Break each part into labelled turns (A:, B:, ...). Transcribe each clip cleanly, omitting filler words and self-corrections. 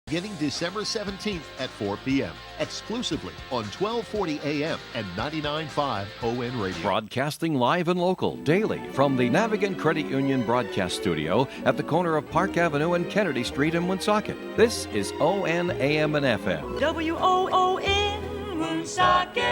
A: beginning December 17th at 4 p.m. exclusively on 1240 AM and 99.5 ON Radio.
B: Broadcasting live and local daily from the Navigant Credit Union broadcast studio at the corner of Park Avenue and Kennedy Street in Woonsocket. This is ON AM and FM.
C: WOON Woonsocket.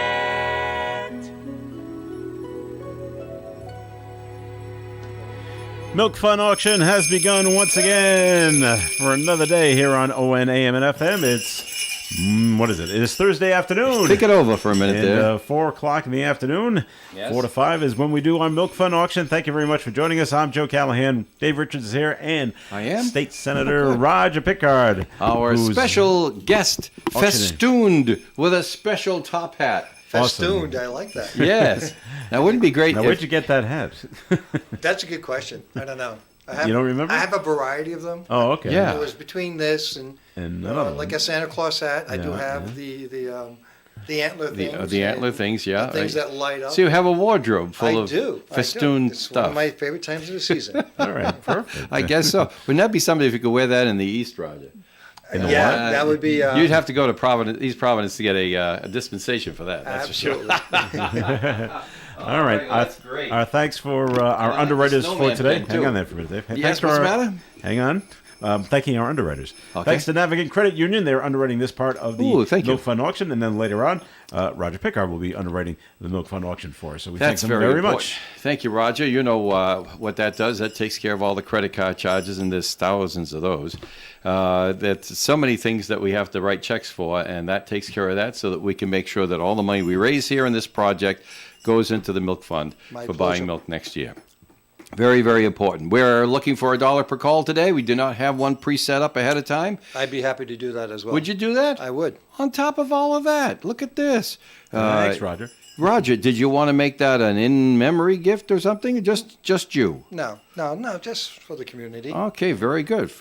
D: Milk Fun Auction has begun once again for another day here on ON AM and FM. It's, what is it? It is Thursday afternoon.
B: Think it over for a minute
D: and,
B: there.
D: 4 o'clock in the afternoon.
B: Yes.
D: 4 to 5 is when we do our Milk Fun Auction. Thank you very much for joining us. I'm Joe Callahan. Dave Richards is here. And
B: I am?
D: State Senator Roger Pickard.
B: Our
D: who's
B: special guest,
D: auctioning.
B: Festooned with a special top hat.
E: Festooned, I like that.
B: Yes. Now, wouldn't it be great
D: Now,
B: if...
D: where'd you get that hat?
E: That's a good question. I don't know.
D: You don't remember?
E: I have a variety of them.
D: Oh, okay.
B: Yeah.
E: It was between this and
D: another one.
E: like a Santa Claus hat. I do
D: Yeah,
E: have the antler things.
B: The antler things, yeah.
E: The things that light up.
B: So you have a wardrobe full
E: I
B: of
E: do.
B: festooned
E: It's
B: stuff.
E: one of my favorite times of the season.
D: All right, perfect.
B: I guess so. Wouldn't that be something if you could wear that in the East, Roger?
E: Yeah, that would be.
B: You'd have to go to Providence, East Providence to get a dispensation for that. That's
E: absolutely.
B: for sure.
D: All right.
B: That's great.
D: Our thanks for our underwriters for
B: snowman
D: today.
B: thing,
D: Hang
B: too.
D: on there for a minute, Dave.
B: Yes,
D: Thanks for
B: what's the
D: our-
B: matter?
D: Hang on. Thanking our underwriters.
B: Okay.
D: Thanks to Navigant Credit Union. They're underwriting this part of the
B: Ooh, thank you.
D: Milk Fund auction. And then later on, Roger Pickard will be underwriting the Milk Fund auction for us. So we
B: That's
D: thank them
B: very
D: very
B: important.
D: much.
B: Thank you, Roger. You know what that does. That takes care of all the credit card charges, and there's thousands of those. That's so many things that we have to write checks for, and that takes care of that so that we can make sure that all the money we raise here in this project goes into the milk fund
E: My
B: for
E: pleasure.
B: buying milk next year. Very, very important. We're looking for $1 per call today. We do not have one pre-set up ahead of time.
E: I'd be happy to do that as well.
B: Would you do that?
E: I would.
B: On top of all of that, look at this.
D: Thanks, Roger.
B: Roger, did you want to make that an in-memory gift or something? Just you?
E: No, just for the community.
B: Okay, very good.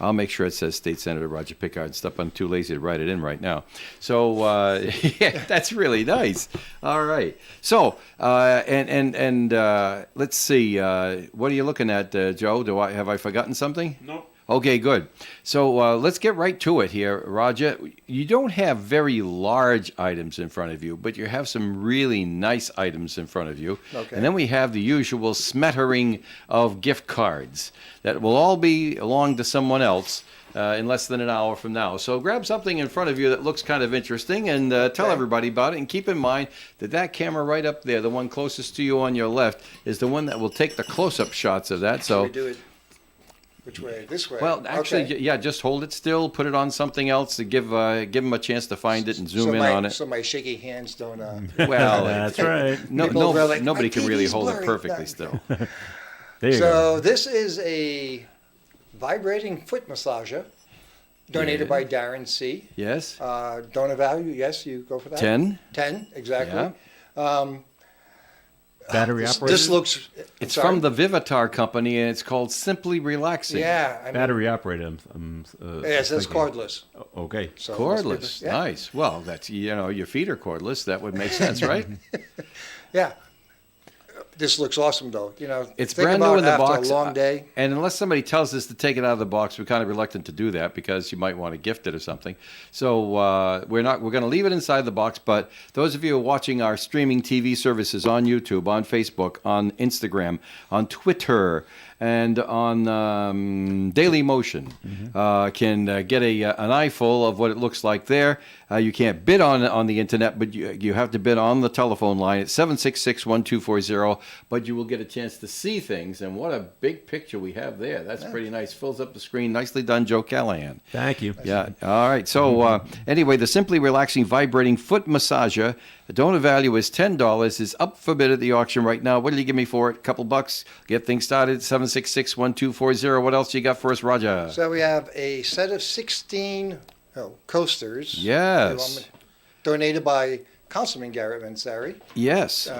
B: I'll make sure it says State Senator Roger Pickard. Stuff. I'm too lazy to write it in right now. So yeah, that's really nice. All right. So let's see. What are you looking at, Joe? Have I forgotten something?
D: No.
B: Okay, good. So let's get right to it here, Roger. You don't have very large items in front of you, but you have some really nice items in front of you.
E: Okay.
B: And then we have the usual smattering of gift cards that will all belong to someone else in less than an hour from now. So grab something in front of you that looks kind of interesting and tell
E: Okay.
B: everybody about it. And keep in mind that camera right up there, the one closest to you on your left, is the one that will take the close-up shots of that. So.
E: We do it. Which way? This way.
B: Well, actually,
E: Okay.
B: yeah, just hold it still, put it on something else to give them a chance to find it and zoom in on it.
E: So my shaky hands don't.
B: Well,
D: That's right.
E: People are like,
B: nobody
E: "My
B: can really
E: TV's
B: hold it
E: blurry."
B: perfectly
E: No.
B: still.
D: There you go.
E: So this is a vibrating foot massager donated by Darren C.
B: Yes?
E: Donor value, yes, you go for that?
B: 10?
E: 10, exactly.
D: Battery operated?
E: This looks...
B: It's from the Vivitar company, and it's called Simply Relaxing.
E: Yeah. I mean,
D: Battery operated.
E: yes, it's
D: thinking.
E: cordless.
D: Okay.
E: So it must be
B: Cordless.
E: the- yeah.
B: Nice. Well, that's, your feet are cordless. That would make sense, right?
E: Yeah. This looks awesome, though.
B: It's
E: think
B: brand new
E: about
B: in the
E: after
B: box.
E: a long day.
B: And unless somebody tells us to take it out of the box, we're kind of reluctant to do that because you might want to gift it or something. So we're going to leave it inside the box. But those of you who are watching our streaming TV services on YouTube, on Facebook, on Instagram, on Twitter, and on Daily Motion can get an eyeful of what it looks like there. You can't bid on the internet, but you have to bid on the telephone line at 766-1240. But you will get a chance to see things, and what a big picture we have there. That's pretty nice. Fills up the screen. Nicely done, Joe Callahan.
D: Thank you.
B: Yeah. All right. So anyway, the Simply Relaxing Vibrating Foot Massager, the donor value is $10. Is up for bid at the auction right now. What did you give me for it? A couple bucks. Get things started. 766-1240. What else you got for us, Roger?
E: So we have a set of 16 coasters.
B: Yes.
E: Donated by Councilman Garrett Mansari.
B: Yes.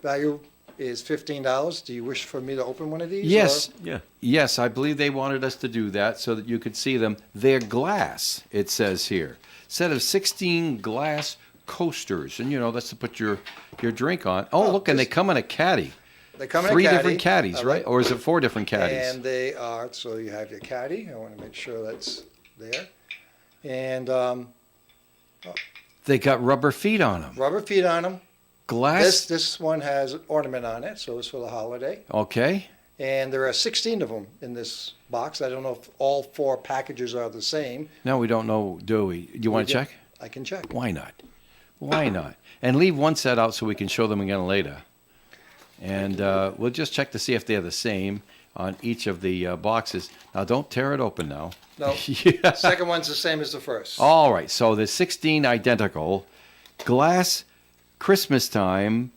E: Value is $15. Do you wish for me to open one of these?
B: Yes.
D: Yeah.
B: Yes, I believe they wanted us to do that so that you could see them. They're glass, it says here. Set of 16 glass coasters. And, that's to put your drink on. Oh, look, and they come in a caddy.
E: They come in a
B: 3
E: caddy.
B: different caddies, right? Or is it 4 different caddies?
E: And they are, so you have your caddy. I want to make sure that's there. And
B: They got rubber feet on them.
E: rubber feet on them.
B: Glass.
E: This one has an ornament on it, so it's for the holiday.
B: Okay.
E: And there are 16 of them in this box. I don't know if all 4 packages are the same.
B: No, we don't know, do we? You want to check?
E: I can check.
B: Why not? Why not? And leave one set out so we can show them again later. And we'll just check to see if they're the same on each of the boxes. Now, don't tear it open now.
E: No,
B: Yeah.
E: second one's the same as the first.
B: All right, so there's 16 identical glass Christmas time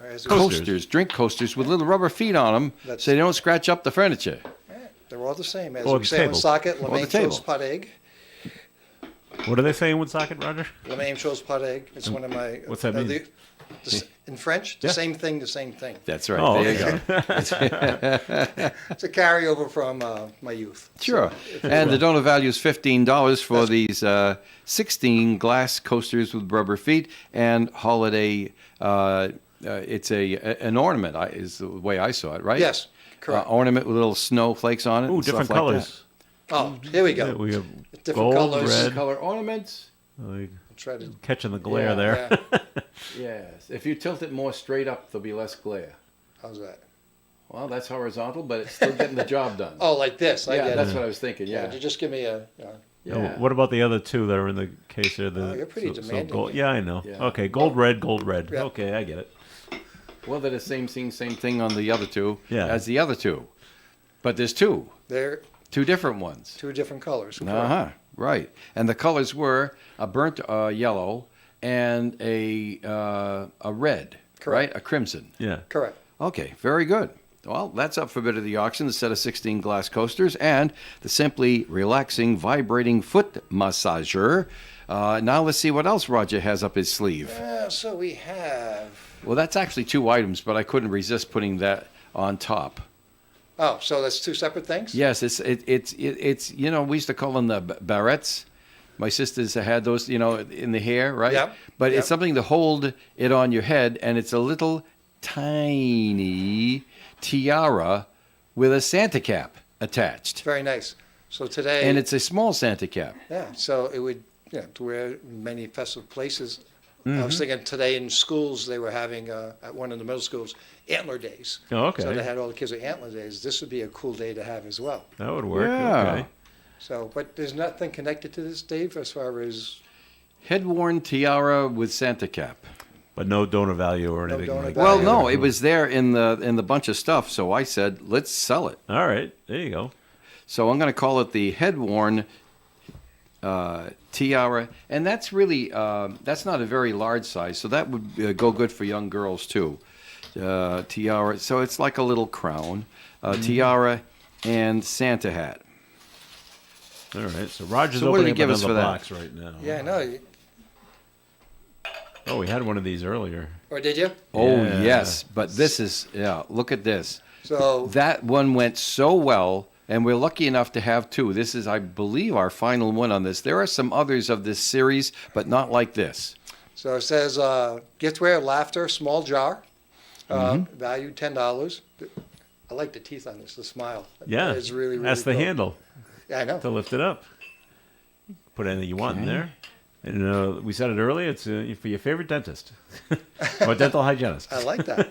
E: There's a-
B: coasters, drink coasters with little rubber feet on them
E: That's-
B: so they don't scratch up the furniture.
E: They're all the same. As
D: Or
E: we
D: the
E: say on
D: table.
E: socket,
B: Or the
E: Lemaine
B: table.
E: chose pot egg.
D: What are they saying with socket, Roger?
E: Lemaine chose pot egg. It's one of my.
D: What's that mean?
E: In French, the
D: Yeah.
E: same thing, the same thing.
B: That's right.
D: Oh,
B: there you go.
E: It's a carryover from my youth.
B: Sure. And the donor value is $15 for these 16 glass coasters with rubber feet and holiday. It's an ornament, is the way I saw it, right?
E: Yes, correct.
B: Ornament with little snowflakes on it.
D: Ooh,
B: and stuff
D: different
B: like
D: colors.
E: Oh, here we go.
D: We have
E: Different
D: gold,
E: colors.
B: that.
D: red.
B: Color ornaments.
D: Like,
E: Try to.
D: catching the glare
B: Yeah.
D: there.
E: Yeah.
B: Yes. If you tilt it more straight up, there'll be less glare.
E: How's that?
B: Well, that's horizontal, but it's still getting the job done.
E: Oh, like this. I
B: yeah,
E: get
B: that's
E: it.
B: what I was thinking.
E: Yeah.
B: Yeah.
E: You just give me a.
B: Yeah.
D: What about the other two that are in the case here?
E: Oh, you're pretty demanding.
D: gold, yeah, I know.
B: Yeah.
D: Okay, gold, red, gold, red.
E: Yeah.
D: Okay, I get it.
B: Well, they're the same thing on the other two
D: Yeah.
B: as the other two. But there's two different ones.
E: 2 different colors.
B: Uh-huh, right. And the colors were a burnt yellow and a red,
E: Correct.
B: right? A crimson.
D: Yeah.
E: Correct.
B: Okay, very good. Well, that's up for bid of the auction, the set of 16 glass coasters and the simply relaxing, vibrating foot massager. Now let's see what else Roger has up his sleeve.
E: So we have.
B: Well, that's actually 2 items, but I couldn't resist putting that on top.
E: Oh, so that's 2 separate things?
B: Yes, it's you know, we used to call them the barrettes. My sisters had those, you know, in the hair, right?
E: Yep,
B: But
E: yep.
B: it's something to hold it on your head, and it's a little tiny tiara with a Santa cap attached.
E: Very nice. So today.
B: And it's a small Santa cap.
E: Yeah, so it would, to wear in many festive places. I
B: Mm-hmm.
E: was thinking today in schools, they were having, at one of the middle schools, antler days.
D: Oh, okay.
E: So they had all the kids with antler days. This would be a cool day to have as well.
D: That would work.
B: Yeah.
D: Okay.
E: So, but there's nothing connected to this, Dave, as far as,
B: Head-worn tiara with Santa cap.
D: But no donor value or
E: No
D: anything
E: donor
D: like
E: value.
B: Well,
D: that.
B: no, it was there in the bunch of stuff, so I said, let's sell it.
D: All right. There you go.
B: So I'm going to call it the head-worn tiara, and that's really that's not a very large size, so that would go good for young girls too. Tiara, so it's like a little crown, tiara, and Santa hat.
D: All right. So Roger's
B: So what did
D: opening
B: he give
D: up
B: us
D: another
B: for that?
D: box right now.
E: yeah, no,
D: Oh, we had one of these earlier.
E: or did you?
B: Oh
D: Yeah.
B: yes, but this is look at this.
E: So,
B: That one went so well, and we're lucky enough to have 2. This is, I believe, our final one on this. There are some others of this series, but not like this.
E: so it says, giftware, laughter, small jar,
B: Mm-hmm.
E: value $10. I like the teeth on this, the smile.
D: Yeah.
E: It's really, really
D: That's the
E: cool.
D: handle
E: Yeah, I know.
D: to lift it up. Put anything you want in there. And we said it earlier. It's for your favorite dentist or dental hygienist.
E: I like that.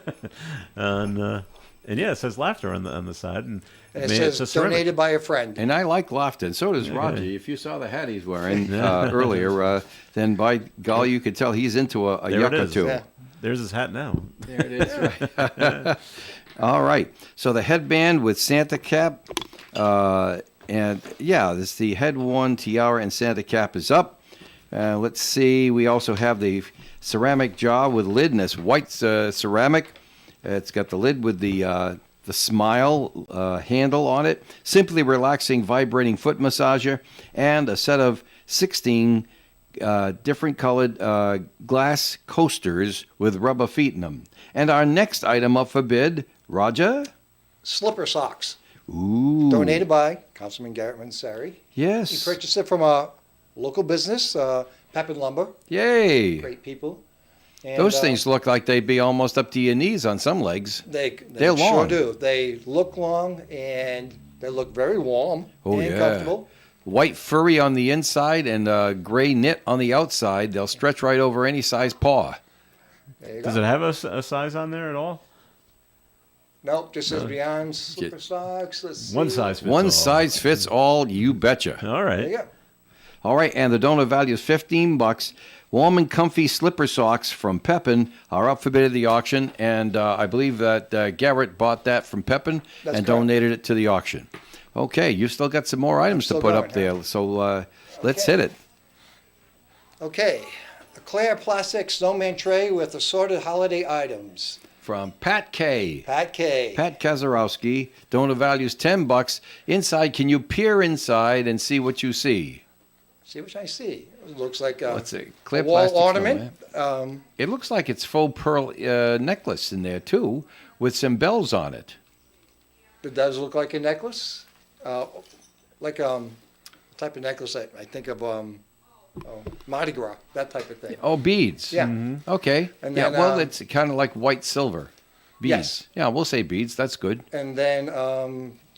D: And yeah, it says laughter on the side, and
E: And it
D: man,
E: says
D: it's a ceramic.
E: donated by a friend.
B: And I like Lofton. So does Roger. If you saw the hat he's wearing earlier, then by golly, you could tell he's into a
D: There
B: yuck
D: it
B: or
D: is.
B: two.
E: Yeah.
D: There's his hat now.
B: There it is. Right. All right. So the headband with Santa cap, and yeah, this the head-worn tiara and Santa cap is up. Let's see. We also have the ceramic jar with lid, and it's white ceramic. It's got the lid with the smile handle on it. Simply relaxing, vibrating foot massager, and a set of 16 different colored glass coasters with rubber feet in them. And our next item up for bid, Roger?
E: Slipper socks.
B: Ooh.
E: Donated by Councilman Garrett Mansari. He
B: Yes.
E: purchased it from a local business, Pepin Lumber.
B: Yay.
E: Great people. And,
B: Those things look like they'd be almost up to your knees on some legs.
E: They're
B: long.
E: sure do. They look long and they look very warm
B: Oh,
E: and
B: yeah.
E: comfortable.
B: white furry on the inside and gray knit on the outside. They'll stretch right over any size paw.
E: There you go.
D: Does it have a size on there at all?
E: Nope, just says Beyond Slipper Socks. Let's see.
D: One size fits
B: One
D: all.
B: size fits all, you betcha.
D: All
E: There
D: right.
E: you go.
B: All right, and the donor value is $15. Warm and comfy slipper socks from Pepin are up for bid at the auction, and I believe that Garrett bought that from Pepin
E: That's
B: and
E: correct.
B: donated it to the auction. Okay, you still got some more items to
E: still
B: put
E: going,
B: up there, so let's
E: Okay.
B: hit it.
E: Okay, a clear plastic snowman tray with assorted holiday items.
B: From Pat K.
E: Pat K.
B: Pat Kazarowski, donor value is $10. Inside, can you peer inside and see what you see?
E: See what I see. It looks like a,
B: What's it? Clear
E: a wall
B: plastic
E: ornament.
B: It looks like it's faux pearl necklace in there too, with some bells on it.
E: It does look like a necklace. Like type of necklace that I think of Mardi Gras, that type of thing.
B: Oh, beads.
E: Yeah.
B: Okay.
E: And
B: yeah.
E: then,
B: Well, it's kind of like white silver. Beads.
E: Yes.
B: Yeah, we'll say beads. That's good.
E: And then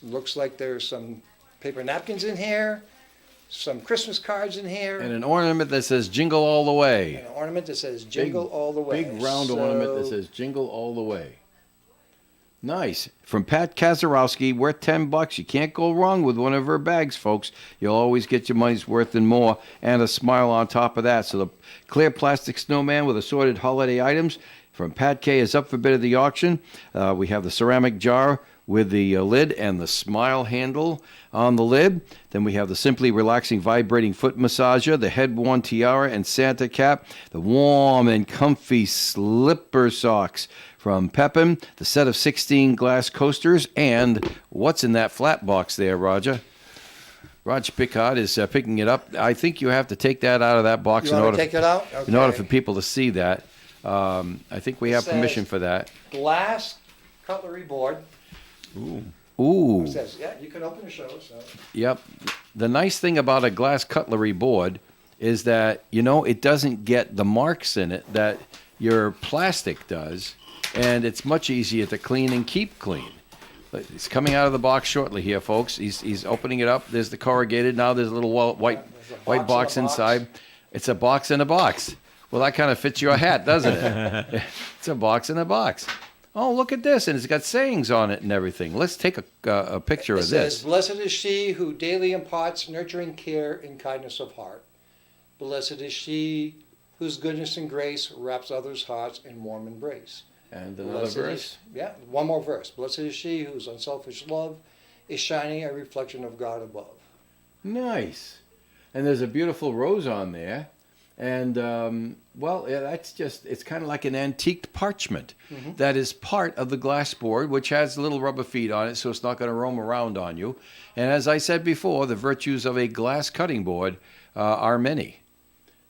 E: looks like there's some paper napkins in here, some Christmas cards in here,
B: And an ornament that says "Jingle All the Way."
E: and an ornament that says "Jingle All the Way."
B: Big round
E: So,
B: ornament that says "Jingle All the Way." Nice. From Pat Kazarowski, worth $10. You can't go wrong with one of her bags, folks. You'll always get your money's worth and more, and a smile on top of that. So the clear plastic snowman with assorted holiday items from Pat K is up for bid at the auction. We have the ceramic jar with the lid and the smile handle on the lid. Then we have the Simply Relaxing Vibrating Foot Massager, the head-worn tiara and Santa cap, the warm and comfy slipper socks from Pepin, the set of 16 glass coasters, and what's in that flat box there, Roger? Roger Pickard is picking it up. I think you have to take that out of that box
E: You
B: in
E: want
B: order
E: to take it out?
B: in order
E: Okay.
B: for people to see that. I think we have
E: says-
B: permission for that.
E: Glass cutlery board.
B: Ooh.
E: It says, yeah, you can open the show. So.
B: Yep. The nice thing about a glass cutlery board is that, you know, it doesn't get the marks in it that your plastic does, and it's much easier to clean and keep clean. But it's coming out of the box shortly here, folks. He's opening it up. There's the corrugated. Now there's a little white
E: There's a
B: box
E: in a box.
B: inside. It's a box in a box. Well, that kind of fits your hat, doesn't it? It's a box in a box. Oh, look at this, and it's got sayings on it and everything. Let's take a picture
E: It
B: of
E: says,
B: this.
E: "Blessed is she who daily imparts nurturing care and kindness of heart. Blessed is she whose goodness and grace wraps others' hearts in warm embrace."
B: And another
E: Blessed
B: verse.
E: is- yeah, one more verse. Blessed is she whose unselfish love is shining a reflection of God above.
B: Nice. And there's a beautiful rose on there. And, well, yeah, that's just, it's kind of like an antique parchment that is part of the glass board, which has little rubber feet on it, so it's not going to roam around on you. And as I said before, the virtues of a glass cutting board are many.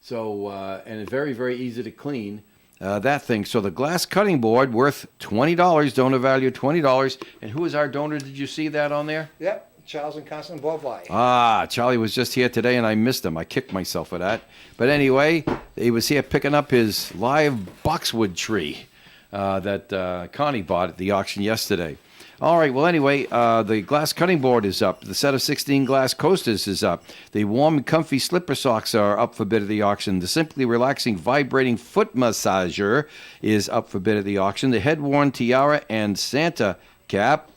B: So, and it's very, very easy to clean. That thing. So the glass cutting board worth $20, donor value $20. And who is our donor? Did you see that on there?
E: Yep, Charles and Constance Beauvais.
B: Ah, Charlie was just here today and I missed him. I kicked myself for that. But anyway, he was here picking up his live boxwood tree that Connie bought at the auction yesterday. All right, well, anyway, the glass cutting board is up. The set of 16 glass coasters is up. The warm and comfy slipper socks are up for bid at the auction. The Simply Relaxing Vibrating Foot Massager is up for bid at the auction. The head-worn tiara and Santa cap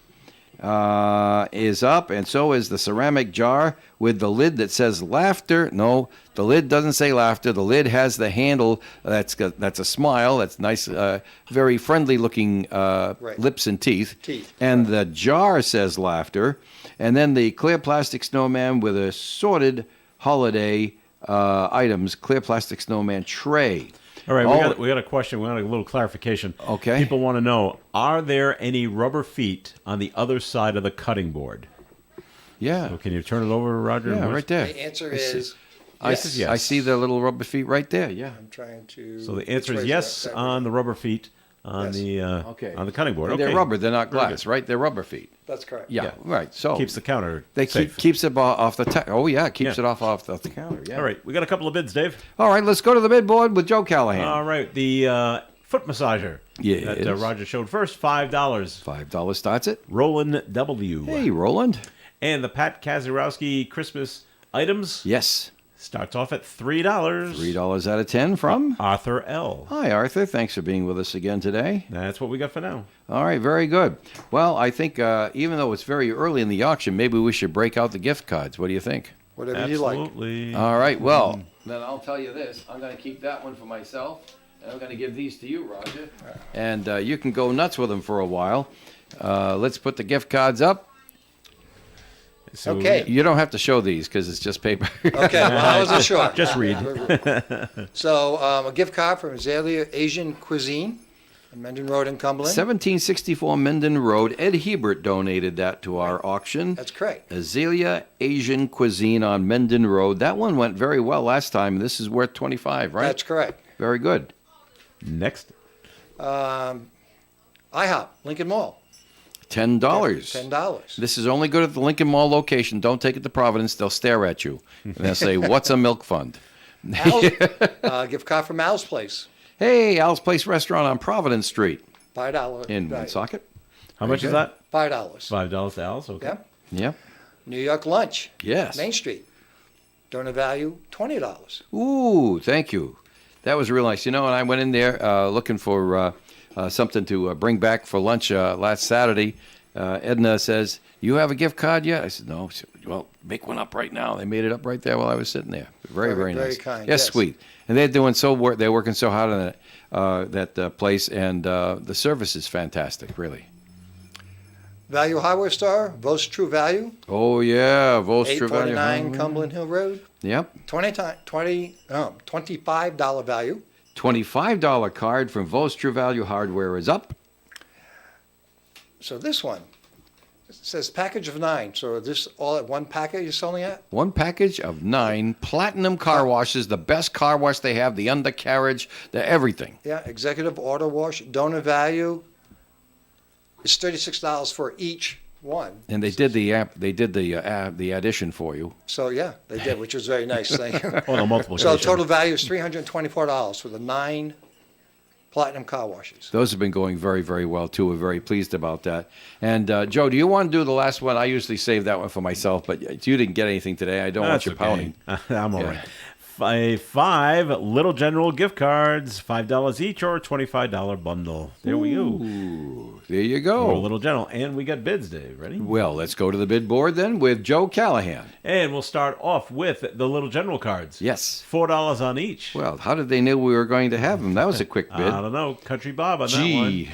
B: is up, and so is the ceramic jar with the lid that says laughter. No, the lid doesn't say laughter. The lid has the handle that's a smile. That's nice, very friendly looking
E: Right.
B: lips and teeth.
E: Teeth,
B: And the jar says laughter. And then the clear plastic snowman with assorted holiday items, clear plastic snowman tray.
D: All right,
B: Oh.
D: we got a question. We got a little clarification.
B: Okay.
D: People want to know: are there any rubber feet on the other side of the cutting board?
B: Yeah.
D: So can you turn it over, Roger?
B: Yeah, right there.
E: The answer
B: I see-
E: is
D: Yes. Yes.
B: I see the little rubber feet right there. Yeah.
E: I'm trying to.
D: So the answer
E: which
D: is
E: way
D: yes
E: that
D: on the rubber feet on
E: Yes.
D: the
B: Okay.
D: on the cutting board.
B: And
D: Okay.
B: they're rubber. They're not
D: Very
B: glass,
D: good.
B: right? They're rubber feet.
E: That's correct.
B: Yeah,
D: Yeah.
B: right. So
D: Keeps the counter
B: they
D: safe.
B: keeps it off the oh yeah, keeps
D: Yeah.
B: it off the counter. Yeah.
D: All right, we got a couple of bids, Dave.
B: All right, let's go to the bid board with Joe Callahan.
D: All right, the foot massager
B: Yes.
D: that Roger showed first, $5.
B: $5 starts it.
D: Roland W.
B: Hey, Roland.
D: And the Pat Kazarowski Christmas items.
B: Yes.
D: Starts off at $3.
B: $3 out of 10 from
D: Arthur L.
B: Hi, Arthur. Thanks for being with us again today.
D: That's what we got for now.
B: All right, very good. Well, I think even though it's very early in the auction, maybe we should break out the gift cards. What do you think?
E: Whatever you like.
D: Absolutely.
B: All right, well, then I'll tell you this. I'm going to keep that one for myself, and I'm going to give these to you, Roger. And you can go nuts with them for a while. Let's put the gift cards up.
D: So
E: Okay.
B: You don't have to show these because it's just paper.
E: Okay, well, I wasn't sure.
D: Just read.
E: So, a gift card from Azalea Asian Cuisine on Menden Road in Cumberland.
B: 1764 Menden Road. Ed Hebert donated that to our auction.
E: That's correct.
B: Azalea Asian Cuisine on Menden Road. That one went very well last time. This is worth 25, right?
E: That's correct.
B: Very good.
D: Next.
E: IHOP, Lincoln Mall.
B: $10.
E: $10.
B: This is only good at the Lincoln Mall location. Don't take it to Providence. They'll stare at you. And they'll say, what's a milk fund?
E: Gift card from Al's Place.
B: Hey, Al's Place Restaurant on Providence Street
E: $5.
B: in
E: value.
B: Woonsocket.
D: How much is
B: good.
D: that?
E: $5.
D: $5 to Al's. Okay.
E: Yep.
B: Yep.
E: New York Lunch.
B: Yes.
E: Main Street. Donor value $20.
B: Ooh, thank you. That was real nice. You know, and I went in there looking for something to bring back for lunch last Saturday. Edna says, "You have a gift card yet?" I said, "No." She said, "Well, make one up right now." They made it up right there while I was sitting there. Very, very
E: Very
B: nice.
E: kind,
B: Yes,
E: yes.
B: sweet. And they're doing they're working so hard on that place, and the service is fantastic, really.
E: Value Hardware Store, Vo's True Value,
B: Oh yeah, Vols True Value.
E: 849 Cumberland Hill Road.
B: Yep.
E: $25 value.
B: $25 card from Vols True Value Hardware is up.
E: So this one, it says package of 9. So this all at one package you're selling at?
B: One package of 9 platinum car washes, the best car wash they have, the undercarriage, the everything.
E: Yeah, executive auto wash. Donor value is $36 for each one.
B: And they did the addition for you.
E: So yeah, they did, which was very nice. Thank you.
D: Oh, no, multiple.
E: So total value is $324 for the 9 platinum car washes.
B: Those have been going very, very well too. We're very pleased about that. And Joe, do you want to do the last one? I usually save that one for myself, but you didn't get anything today. I don't want you pouting.
D: I'm all
B: Yeah.
D: right. 5 Little General gift cards, $5 each or a $25 bundle. There we go.
B: Ooh, there you
D: For
B: go.
D: Little General. And we got bids, Dave. Ready?
B: Well, let's go to the bid board then with Joe Callahan.
D: And we'll start off with the Little General cards.
B: Yes.
D: $4 on each.
B: Well, how did they know we were going to have them? That was a quick bid.
D: I don't know. Country Bob on
B: Gee.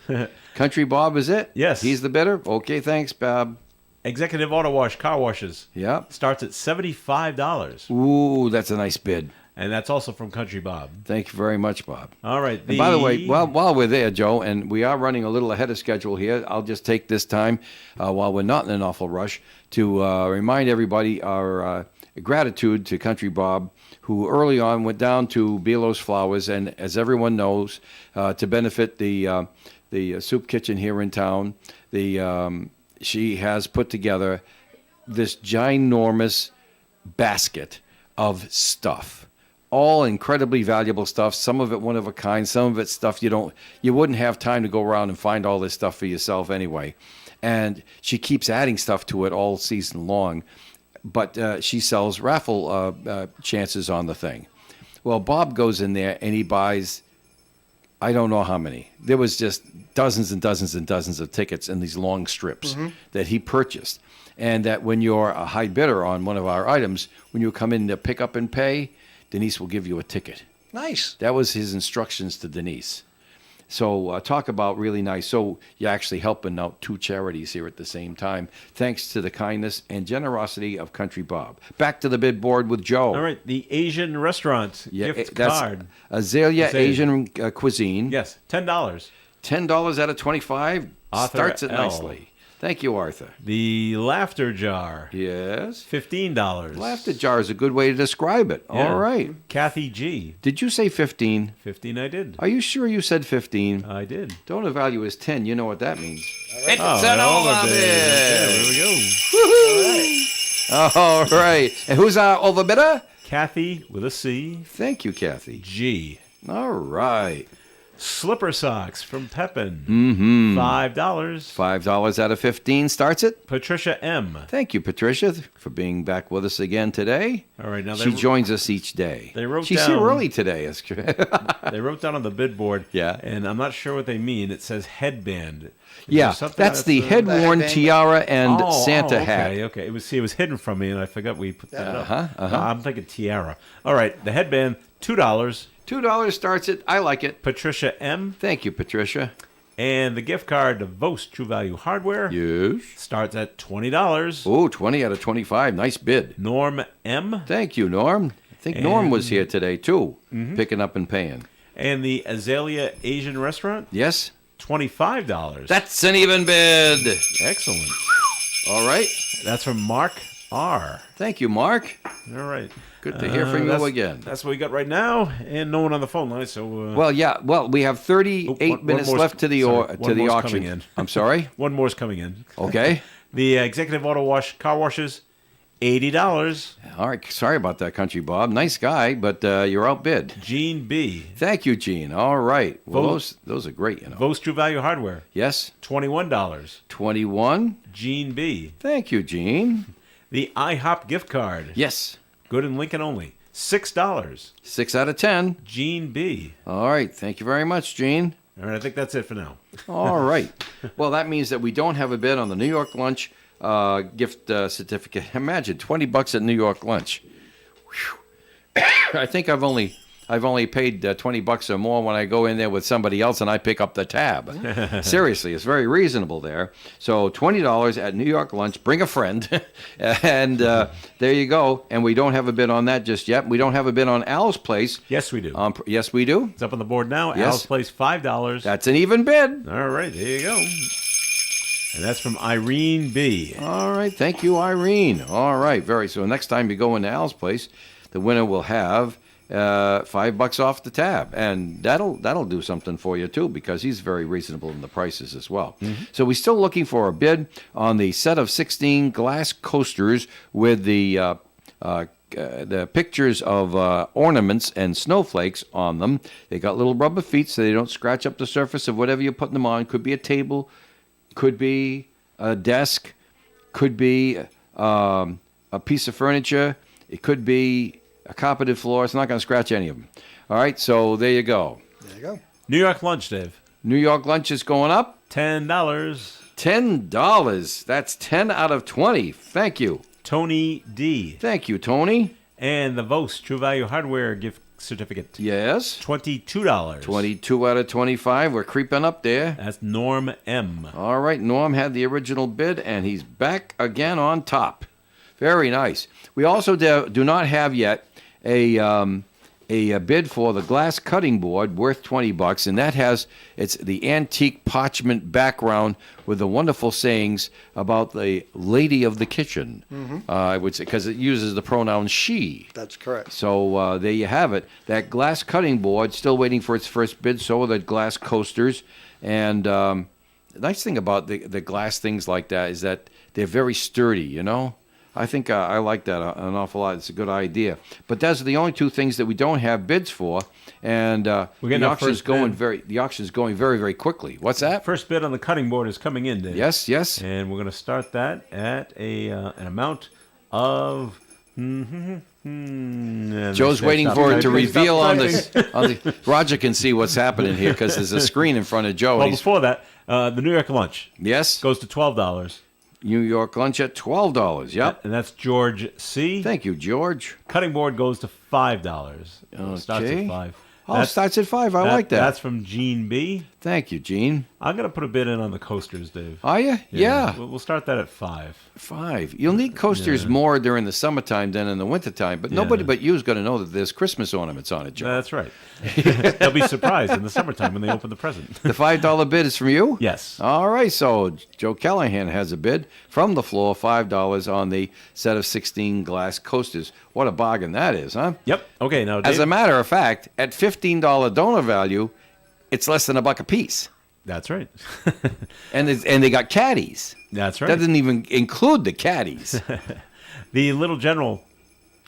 D: that one.
B: Country Bob is it?
D: Yes.
B: He's the bidder? Okay, thanks, Bob.
D: Executive Auto Wash car washes
B: Yep.
D: starts at $75.
B: Ooh, that's a nice bid.
D: And that's also from Country Bob.
B: Thank you very much, Bob.
D: All right.
B: And by the way, while we're there, Joe, and we are running a little ahead of schedule here, I'll just take this time, while we're not in an awful rush, to remind everybody our gratitude to Country Bob, who early on went down to Belos Flowers, and as everyone knows, to benefit the soup kitchen here in town, she has put together this ginormous basket of stuff. All incredibly valuable stuff. Some of it one of a kind. Some of it stuff you wouldn't have time to go around and find all this stuff for yourself anyway. And she keeps adding stuff to it all season long. But she sells raffle chances on the thing. Well, Bob goes in there and he buys, I don't know how many. There was just dozens and dozens and dozens of tickets in these long strips that he purchased. And that when you're a high bidder on one of our items, when you come in to pick up and pay, Denise will give you a ticket.
E: Nice.
B: That was his instructions to Denise. So talk about really nice. So you're actually helping out 2 charities here at the same time, thanks to the kindness and generosity of Country Bob. Back to the bid board with Joe.
D: All right. The Asian restaurant gift
B: that's
D: card.
B: Azalea Asian Cuisine.
D: Yes. $10.
B: $10 out of 25
D: Arthur
B: starts it
D: L.
B: nicely. Thank you, Arthur.
D: The Laughter Jar.
B: Yes.
D: $15.
B: Laughter jar is a good way to describe it.
D: Yeah.
B: All right.
D: Kathy G.
B: Did you say 15?
D: 15 I did.
B: Are you sure you said 15?
D: I did.
B: Donor value is 10. You know what that means.
D: It's an overbid. Yeah, there we go.
B: All right. And who's our overbidder?
D: Kathy with a C.
B: Thank you, Kathy.
D: G.
B: All right.
D: Slipper socks from Pepin. $5.
B: $5 out of 15 starts it.
D: Patricia M.
B: Thank you, Patricia, for being back with us again today.
D: All right, now
B: She joins us each day.
D: they wrote
B: She's
D: down-
B: here early today.
D: They wrote down on the bid board.
B: Yeah.
D: And I'm not sure what they mean. It says headband. Is
B: Yeah,
D: there something
B: that's the head-worn
E: headband.
B: tiara and Santa
D: okay,
B: hat.
D: Okay, it was hidden from me, and I forgot we put that up.
B: Uh-huh.
D: I'm thinking tiara. All right, the headband, $2.
B: $2 starts it. I like it.
D: Patricia M.
B: Thank you, Patricia.
D: And the gift card to Vost True Value Hardware
B: Yes.
D: starts at $20.
B: Oh, 20 out of 25. Nice bid.
D: Norm M.
B: Thank you, Norm. I think Norm was
D: And-
B: here today, too, picking up and paying.
D: And the Azalea Asian Restaurant,
B: Yes?
D: $25.
B: That's an even bid.
D: Excellent.
B: All right.
D: That's from Mark R.
B: Thank you, Mark.
D: All right.
B: Good to hear from you again.
D: That's what we got right now, and no one on the phone line. So
B: Well, yeah. Well, we have 38
D: one
B: minutes
D: more's-
B: left to the
D: sorry, one
B: to the
D: more's
B: auction.
D: coming in.
B: I'm sorry.
D: one more's coming in.
B: Okay.
D: The Executive Auto Wash car washes, $80.
B: All right. Sorry about that, Country Bob. Nice guy, but you're outbid.
D: Gene B.
B: Thank you, Gene. All right. Well,
D: Vote.
B: those are great, you know.
D: Vost True Value Hardware,
B: Yes.
D: $21.
B: 21.
D: Gene B.
B: Thank you, Gene.
D: The IHOP gift card,
B: Yes.
D: good in Lincoln only, $6.
B: 6 out of 10.
D: Gene B.
B: All right. Thank you very much, Gene.
D: All right, I think that's it for now.
B: All right. Well, that means that we don't have a bid on the New York Lunch gift certificate. Imagine $20 at New York Lunch. Whew. I think I've only paid $20 or more when I go in there with somebody else and I pick up the tab. Seriously, it's very reasonable there. So $20 at New York Lunch. Bring a friend, and there you go. And we don't have a bid on that just yet. We don't have a bid on Al's Place.
D: Yes, we do.
B: Yes, we do.
D: It's up on the board now.
B: Yes.
D: Al's Place, $5.
B: That's an even bid.
D: All right, there you go. And that's from Irene B.
B: All right, thank you, Irene. All right, so next time you go into Al's Place, the winner will have $5 off the tab, and that'll do something for you too, because he's very reasonable in the prices as well. So we're still looking for a bid on the set of 16 glass coasters with the pictures of ornaments and snowflakes on them. They got little rubber feet so they don't scratch up the surface of whatever you're putting them on. Could be a table, could be a desk, could be a piece of furniture. It could be a carpeted floor. It's not going to scratch any of them. All right, so there you go.
E: There you go.
D: New York Lunch, Dave,
B: New York Lunch is going up.
D: $10.
B: $10. That's 10 out of 20. Thank you.
D: Tony D.
B: Thank you, Tony.
D: And the Vost True Value Hardware gift certificate,
B: Yes.
D: $22.
B: 22 out of 25. We're creeping up there.
D: That's Norm M.
B: All right, Norm had the original bid, and he's back again on top. Very nice. We also do not have yet a bid for the glass cutting board worth $20, and that it's the antique parchment background with the wonderful sayings about the lady of the kitchen. I would say, because it uses the pronoun she.
E: That's correct.
B: So there you have it. That glass cutting board, still waiting for its first bid. So are the glass coasters. And the nice thing about the glass things like that is that they're very sturdy, you know? I think I like that an awful lot. It's a good idea. But those are the only two things that we don't have bids for. And
D: We're getting
B: the
D: our
B: auction's
D: first
B: going
D: bid.
B: the auction's going very, very quickly. What's that?
D: First bid on the cutting board is coming in, Dave.
B: Yes, yes.
D: And we're going to start that at an amount of...
B: Joe's waiting for it to reveal on the. Roger can see what's happening here because there's a screen in front of Joe.
D: Well,
B: and he's-
D: before that, the New York Lunch
B: yes,
D: goes to $12.
B: New York Lunch at $12. Yep.
D: And that's George C.
B: Thank you, George.
D: Cutting board goes to $5. Starts
B: Okay.
D: at 5.
B: Oh, it starts at 5. I like that.
D: That's from Gene B.
B: Thank you, Gene.
D: I'm going to put a bid in on the coasters, Dave.
B: Are you? Yeah.
D: We'll start that at 5.
B: 5. You'll need coasters more during the summertime than in the wintertime, but nobody but you is going to know that there's Christmas ornaments on it, Joe.
D: That's right. They'll be surprised in the summertime when they open the present.
B: The $5 bid is from you?
D: Yes.
B: All right, so Joe Callahan has a bid from the floor, $5 on the set of 16 glass coasters. What a bargain that is, huh?
D: Yep. Okay, now, Dave.
B: As a matter of fact, at $15 donor value, it's less than $1 a piece.
D: That's right.
B: And they got caddies.
D: That's right.
B: That doesn't even include the caddies.
D: The Little General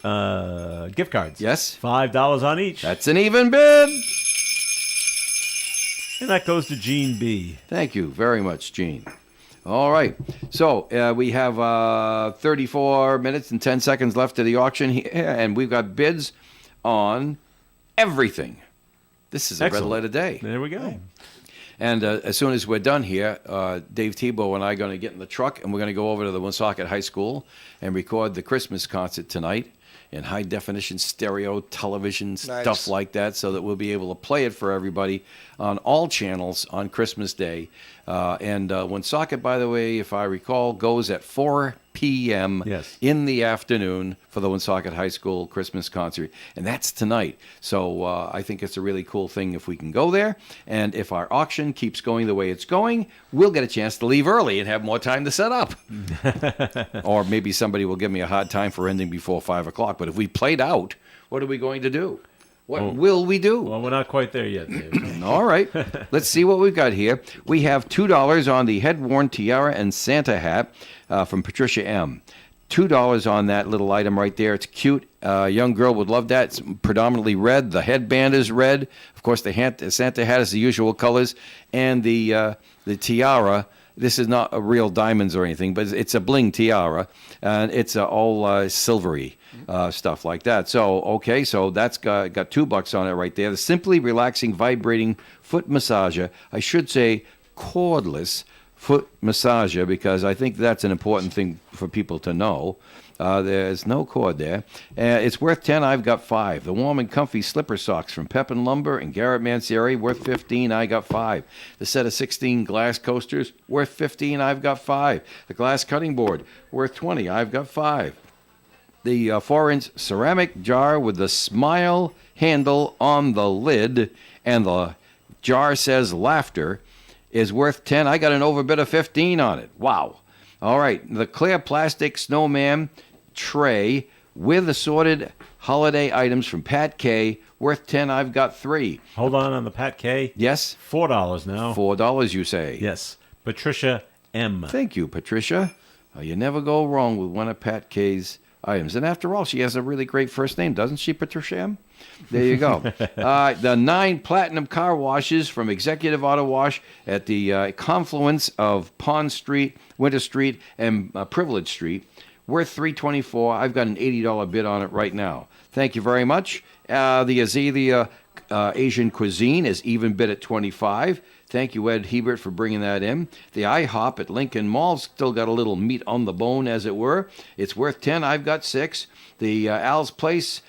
D: gift cards.
B: Yes.
D: $5 on each.
B: That's an even bid.
D: And that goes to Gene B.
B: Thank you very much, Gene. All right. So we have 34 minutes and 10 seconds left to the auction here, and we've got bids on everything. This is a
D: Excellent.
B: red letter day.
D: There we go.
B: And as soon as we're done here, Dave Tebow and I are going to get in the truck, and we're going to go over to the Woonsocket High School and record the Christmas concert tonight in high-definition stereo television, stuff like that, so that we'll be able to play it for everybody on all channels on Christmas Day. And Woonsocket, by the way, if I recall, goes at 4 p.m.
D: Yes.
B: in the afternoon for the Woonsocket High School Christmas concert, and that's tonight. So I think it's a really cool thing if we can go there, and if our auction keeps going the way it's going, we'll get a chance to leave early and have more time to set up. Or maybe somebody will give me a hard time for ending before 5 o'clock, but if we played out, what are we going to do? What will we do?
D: Well, we're not quite there yet, Dave.
B: All right. Let's see what we've got here. We have $2 on the head-worn tiara and Santa hat from Patricia M. $2 on that little item right there. It's cute. A young girl would love that. It's predominantly red. The headband is red. Of course, the Santa hat is the usual colors. And the tiara, this is not a real diamonds or anything, but it's a bling tiara. And it's all silvery. Stuff like that. So, okay, so that's got $2 on it right there. The Simply Relaxing Vibrating Foot Massager. I should say cordless foot massager, because I think that's an important thing for people to know. There's no cord there. It's worth 10. I've got 5. The warm and comfy slipper socks from Pepin Lumber and Garrett Mancieri, worth 15. I got 5. The set of 16 glass coasters, worth 15. I've got 5. The glass cutting board, worth 20. I've got 5. The 4-inch ceramic jar with the smile handle on the lid, and the jar says laughter, is worth 10. I got an overbid of 15 on it. Wow. All right. The clear plastic snowman tray with assorted holiday items from Pat K, worth 10. I've got 3.
D: Hold on the Pat K.
B: Yes?
D: $4 now.
B: $4, you say?
D: Yes. Patricia M.
B: Thank you, Patricia. You never go wrong with one of Pat K's items. And after all, she has a really great first name, doesn't she, Patricia M? There you go. The 9 platinum car washes from Executive Auto Wash at the confluence of Pond Street, Winter Street, and Privilege Street, worth $324. I've got an $80 bid on it right now. Thank you very much. The Azalea Asian Cuisine is even bid at $25. Thank you, Ed Hebert, for bringing that in. The IHOP at Lincoln Mall still got a little meat on the bone, as it were. It's worth 10. I've got 6. The Al's Place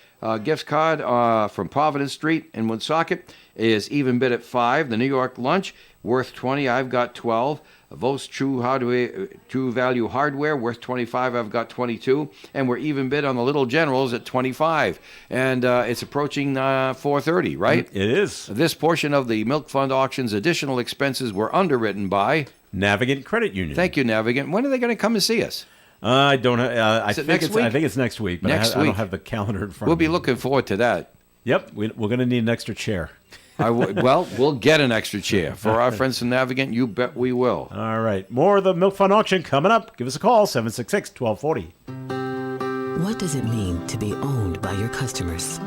B: gift card from Providence Street in Woonsocket is even bid at 5. The New York Lunch, worth 20. I've got 12. Vos True Value Hardware, worth 25. I've got 22. And we're even bid on the Little Generals at 25. And it's approaching 4:30, right?
D: It is.
B: This portion of the Milk Fund auction's additional expenses were underwritten by
D: Navigant Credit Union.
B: Thank you, Navigant. When are they going to come and see us?
D: I don't. I
B: Is it
D: think
B: next week?
D: I think it's next week. But
B: Next
D: I
B: week.
D: don't have the calendar in front.
B: We'll
D: of me.
B: be looking forward to that.
D: Yep, we're going to need an extra chair.
B: Well, we'll get an extra chair. For our friends from Navigant, you bet we will.
D: All right, more of the Milk Fund auction coming up. Give us a call, 766-1240.
C: What does it mean to be owned by your customers?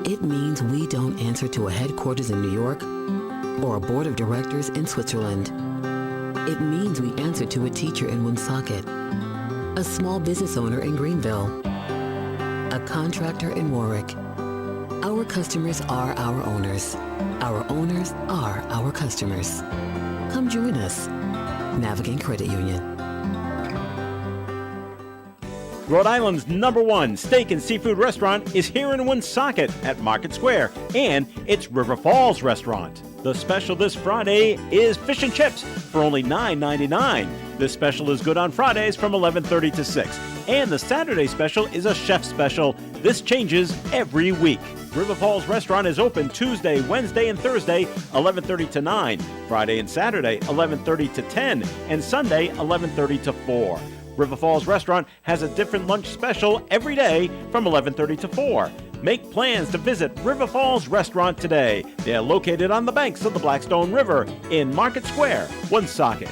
C: It means we don't answer to a headquarters in New York or a board of directors in Switzerland. It means we answer to a teacher in Woonsocket, a small business owner in Greenville, a contractor in Warwick. Our customers are our owners. Our owners are our customers. Come join us. Navigant Credit Union.
D: Rhode Island's #1 steak and seafood restaurant is here in Woonsocket at Market Square, and it's River Falls Restaurant. The special this Friday is fish and chips for only $9.99. This special is good on Fridays from 11:30 to 6. And the Saturday special is a chef special. This changes every week. River Falls Restaurant is open Tuesday, Wednesday, and Thursday, 11:30 to 9. Friday and Saturday, 11:30 to 10. And Sunday, 11:30 to 4. River Falls Restaurant has a different lunch special every day from 11:30 to 4. Make plans to visit River Falls Restaurant today. They are located on the banks of the Blackstone River in Market Square, Woonsocket.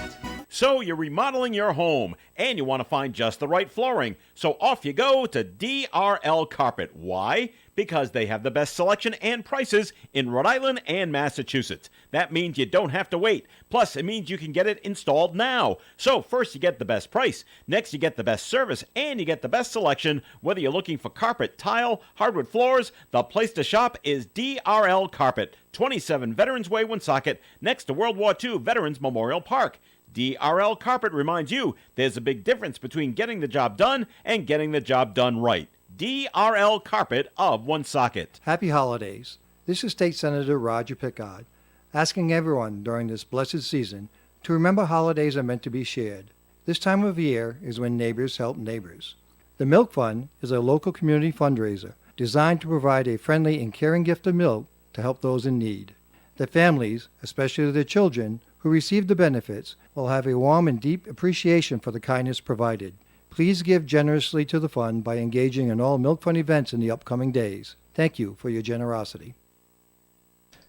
D: So you're remodeling your home and you want to find just the right flooring. So off you go to DRL Carpet. Why? Because they have the best selection and prices in Rhode Island and Massachusetts. That means you don't have to wait. Plus, it means you can get it installed now. So first you get the best price, next you get the best service, and you get the best selection. Whether you're looking for carpet, tile, hardwood floors, the place to shop is DRL Carpet, 27 Veterans Way, Woonsocket, next to World War II Veterans Memorial Park. DRL Carpet reminds you there's a big difference between getting the job done and getting the job done right. DRL Carpet of Woonsocket.
F: Happy holidays. This is State Senator Roger Pickard, asking everyone during this blessed season to remember holidays are meant to be shared. This time of year is when neighbors help neighbors. The Milk Fund is a local community fundraiser designed to provide a friendly and caring gift of milk to help those in need. The families, especially the children, who receive the benefits will have a warm and deep appreciation for the kindness provided. Please give generously to the fund by engaging in all Milk Fund events in the upcoming days. Thank you for your generosity.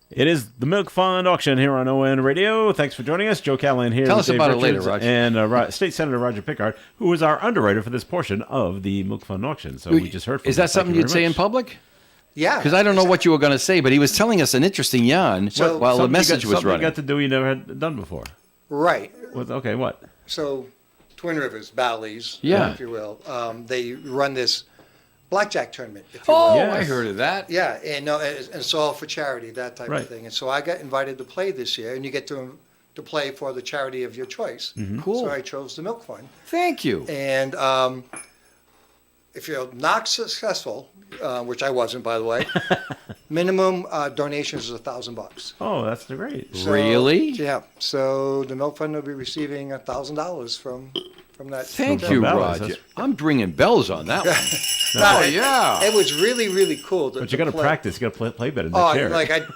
D: It is the Milk Fund auction here on ON Radio. Thanks for joining us. Joe Callahan here.
B: Tell
D: with
B: us
D: Dave
B: about it later,
D: Richards
B: Roger.
D: And State Senator Roger Pickard, who is our underwriter for this portion of the Milk Fund auction. So we just heard from
B: Is
D: him.
B: that something you'd say in public?
E: Yeah.
B: Because I don't know what you were going to say, but he was telling us an interesting yarn
E: So-
B: while the
D: Something
B: message was
D: something
B: running.
D: you got to do you never had done before.
E: Right.
D: Okay, what?
E: So Twin Rivers, Bally's,
B: Yeah.
E: if you will, they run this blackjack tournament, if you
B: Oh,
E: will.
D: Yes.
B: I heard of that.
E: Yeah, and no, and it's all for charity, that type
D: Right.
E: of thing. And so I got invited to play this year, and you get to play for the charity of your choice.
B: Cool.
E: So I chose the Milk Fund.
B: Thank you.
E: And if you're not successful, which I wasn't, by the way, minimum donations is $1,000.
D: Oh, that's great.
E: So-
B: Really?
E: Yeah. So the Milk Fund will be receiving $1,000 from that.
B: Thank
D: From
B: you,
D: Bells,
B: Roger.
D: that's-
B: I'm bringing bells on that one.
E: No,
B: Oh, yeah.
E: It was really, really cool.
D: But you got to
E: play.
D: practice. You got to play better in the
E: Oh,
D: chair.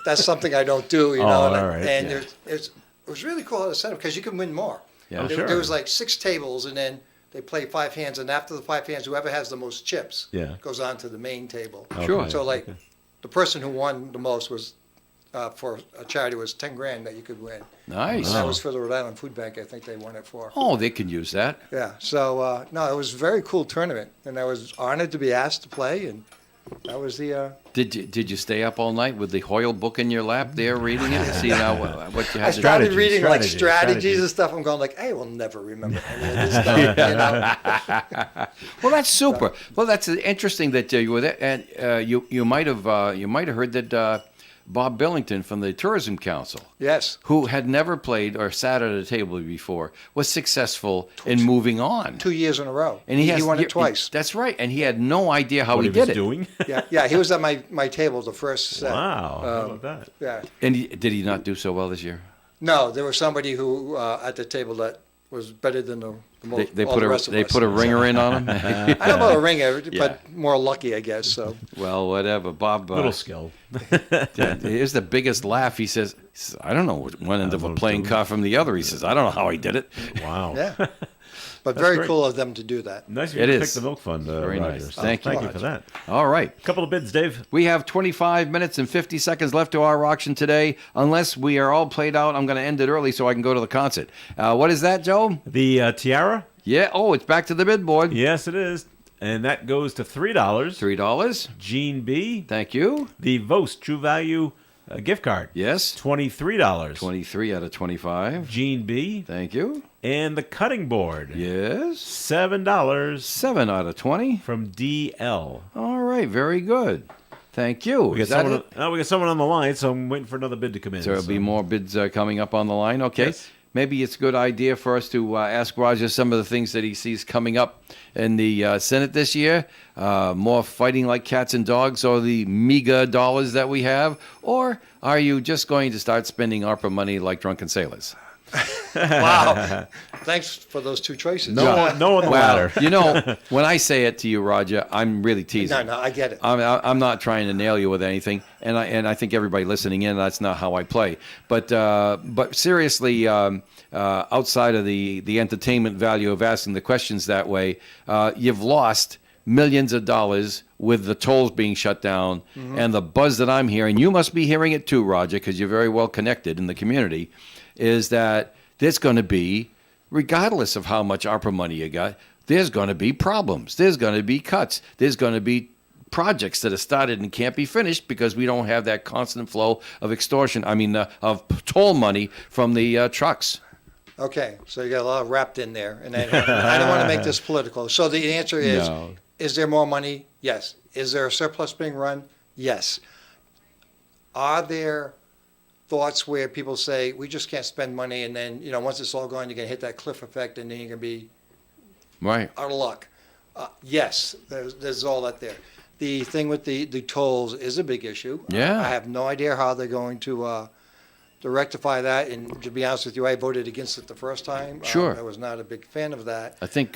E: that's something I don't do, you
D: Oh,
E: know.
D: all
E: And,
D: right,
E: and
D: yeah.
E: it was really cool how to set up because you can win more.
B: Yeah. Oh,
E: there,
D: sure.
E: there was like 6 tables, and then they play 5 hands, and after the 5 hands, whoever has the most chips
D: Yeah.
E: goes on to the main table.
B: Sure.
E: So like the person who won the most was for a charity was $10,000 that you could win.
B: Nice.
E: And that was for the Rhode Island Food Bank. I think they won it for.
B: Oh, they can use that.
E: Yeah. So no, it was a very cool tournament, and I was honored to be asked to play, and that was the.
B: Did you stay up all night with the Hoyle book in your lap there reading it? See now what you
E: I
B: had to
E: started
D: Strategy,
E: reading like
D: strategy,
E: strategies
D: strategy.
E: and stuff. I'm going like, I will never remember any of this stuff. You know?
B: Well, that's super. Well, that's interesting that you were there, and you might have heard that Bob Billington from the Tourism Council,
E: Yes,
B: who had never played or sat at a table before, was successful in moving on.
E: 2 years in a row.
B: And he
E: won it twice.
B: That's right, and he had no idea how
D: what
B: he
D: he was
B: did it.
D: doing?
E: Yeah, he was at my table the first set.
D: Wow. How about that?
E: Yeah.
B: And did he not do so well this year?
E: No, there was somebody who at the table that was better than the most.
B: They
E: all
B: put
E: the
B: a
E: rest of
B: they
E: us.
B: put a ringer in on him.
E: I don't know about a ringer,
B: Yeah.
E: but more lucky, I guess. So
B: Well, whatever. Bob.
D: Little skill.
B: Here's the biggest laugh. He says, I don't know one end of a playing card from the other. He says, I don't know how he did it.
D: Wow.
E: yeah, but very
D: great.
E: cool of them to do that.
D: Nice of you
B: It
D: to
B: is.
D: pick the Milk Fund,
B: Very
D: Roger.
B: nice.
D: So
B: Thank you.
D: Thank you for that.
B: All right.
D: Couple of bids, Dave.
B: We have 25 minutes and 50 seconds left to our auction today. Unless we are all played out, I'm going to end it early so I can go to the concert. What is that, Joe?
D: The tiara?
B: Yeah. Oh, it's back to the bid board.
D: Yes, it is. And that goes to $3.
B: $3.
D: Gene B.
B: Thank you.
D: The Vos True Value gift card.
B: Yes.
D: $23.
B: 23 out of 25.
D: Gene B.
B: Thank you.
D: And the cutting board.
B: Yes.
D: $7
B: 7 out of 20.
D: from DL.
B: All right. Very good. Thank you.
D: We got
B: Is that
D: someone.
B: it?
D: We got someone on the line, so I'm waiting for another bid to come in.
B: So there'll be more bids coming up on the line. Okay.
D: Yes.
B: Maybe it's a good idea for us to ask Roger some of the things that he sees coming up in the Senate this year. More fighting like cats and dogs, or the meager dollars that we have? Or are you just going to start spending ARPA money like drunken sailors?
E: Wow, thanks for those 2 choices.
D: No on the
B: Well,
D: ladder.
B: you know, when I say it to you, Roger, I'm really teasing.
E: no, I get it.
B: I'm not trying to nail you with anything, and I think everybody listening in, that's not how I play. But seriously, outside of the entertainment value of asking the questions that way, you've lost millions of dollars with the tolls being shut down, and the buzz that I'm hearing, you must be hearing it too, Roger, because you're very well connected in the community, is that there's going to be regardless of how much ARPA money you got, there's going to be problems. There's going to be cuts. There's going to be projects that are started and can't be finished because we don't have that constant flow of of toll money from the trucks.
E: Okay, so you got a lot wrapped in there, and I don't want to make this political. So the answer is,
B: No.
E: Is there more money? Yes. Is there a surplus being run? Yes. Are there thoughts where people say, we just can't spend money, and then, once it's all gone, you're going to hit that cliff effect, and then you're going to be
B: Right.
E: out of luck? Yes, there's all that there. The thing with the tolls is a big issue.
B: Yeah.
E: I have no idea how they're going to rectify that. And to be honest with you, I voted against it the first time.
B: Sure.
E: I was not a big fan of that.
B: I think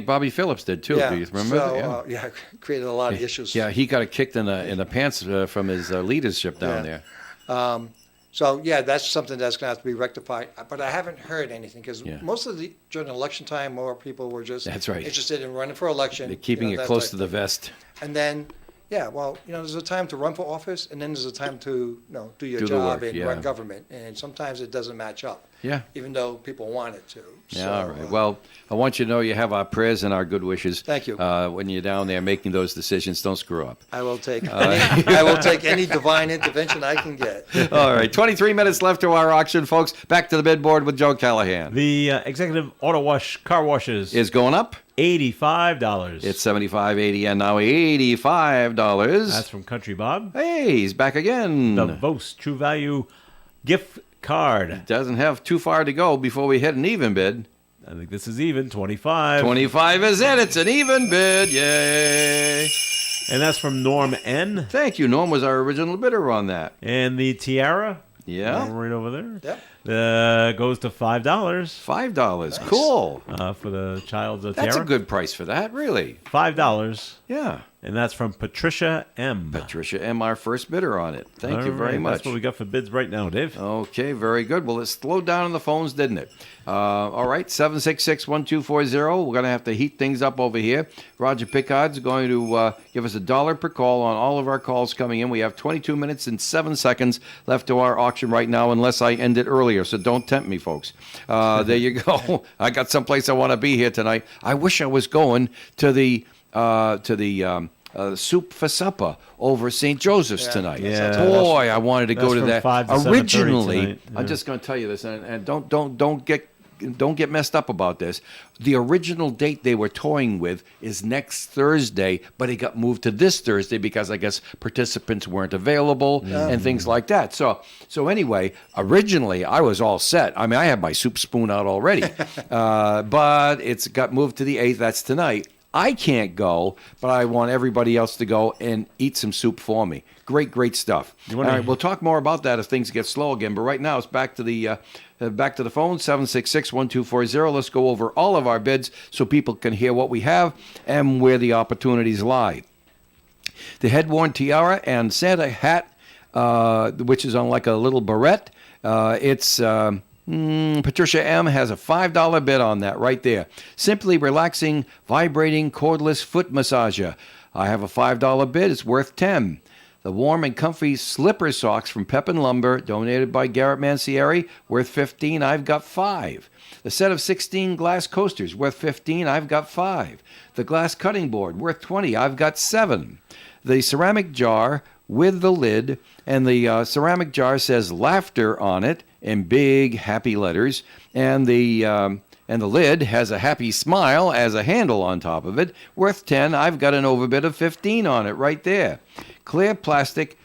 B: Bobby Phillips did too.
E: Yeah.
B: Do you remember?
E: So, it created a lot of issues.
B: Yeah, he got kicked in the pants from his leadership down
E: Yeah.
B: there.
E: So, that's something that's going to have to be rectified. But I haven't heard anything because
B: Yeah.
E: most of during election time, more people were just
B: That's right.
E: interested in running for election.
B: They're keeping it
E: that
B: close
E: type
B: to the
E: thing.
B: vest.
E: And then, there's a time to run for office, and then there's a time to, do your
B: Do the
E: job
B: work,
E: and
B: yeah.
E: run government. And sometimes it doesn't match up.
B: Yeah.
E: Even though people want it to.
B: Yeah,
E: So,
B: all right. Well, I want you to know you have our prayers and our good wishes.
E: Thank you.
B: When you're down there making those decisions, don't screw up.
E: I will take any divine intervention I can get.
B: All right, 23 minutes left to our auction, folks. Back to the bid board with Joe Callahan.
D: The executive auto wash car washes
B: Is going up.
D: $85.
B: It's $75.80 and now $85.
D: That's from Country Bob.
B: Hey, he's back again.
D: The Vos True Value gift card.
B: Doesn't have too far to go before we hit an even bid.
D: I think this is even 25.
B: 25 is it. It's an even bid. Yay.
D: And that's from Norm N.
B: Thank you. Norm was our original bidder on that.
D: And the tiara.
B: Yeah.
D: Right over there.
E: Yep.
D: Goes to $5
B: $5. Cool.
D: for the child's tiara.
B: That's a good price for that, really.
D: $5.
B: Yeah.
D: And that's from Patricia M.
B: Patricia M., our first bidder on it. Thank you
D: All
B: very
D: right,
B: much.
D: That's what we got for bids right now, Dave.
B: Okay, very good. Well, it slowed down on the phones, didn't it? All right, 766-1240. We're going to have to heat things up over here. Roger Pickard's going to give us $1 per call on all of our calls coming in. We have 22 minutes and 7 seconds left to our auction right now, unless I end it earlier. So don't tempt me, folks. There you go. I got someplace I want to be here tonight. I wish I was going to the Soup for Supper over St. Joseph's tonight.
D: Yeah.
B: Boy, I wanted to go
D: That's
B: to
D: from
B: that.
D: 5 to 7:30
B: Originally,
D: tonight.
B: I'm just going to tell you this, and don't get messed up about this. The original date they were toying with is next Thursday, but it got moved to this Thursday because I guess participants weren't available and things like that. So anyway, originally I was all set. I mean, I had my soup spoon out already, but it's got moved to the 8th. That's tonight. I can't go, but I want everybody else to go and eat some soup for me. Great stuff. All right, we'll talk more about that if things get slow again. But right now, it's back to the phone, 766-1240. Let's go over all of our bids so people can hear what we have and where the opportunities lie. The head-worn tiara and Santa hat, which is on like a little barrette. Patricia M. has a $5 bid on that right there. Simply relaxing, vibrating, cordless foot massager. I have a $5 bid. It's worth $10. The warm and comfy slipper socks from Pepin Lumber, donated by Garrett Mancieri, worth $15. I've got $5. The set of 16 glass coasters, worth $15. I've got $5. The glass cutting board, worth $20. I've got $7. The ceramic jar with the lid, and the ceramic jar says laughter on it in big happy letters, and the lid has a happy smile as a handle on top of it, worth $10. I've got an overbid of $15 on it right there. Clear plastic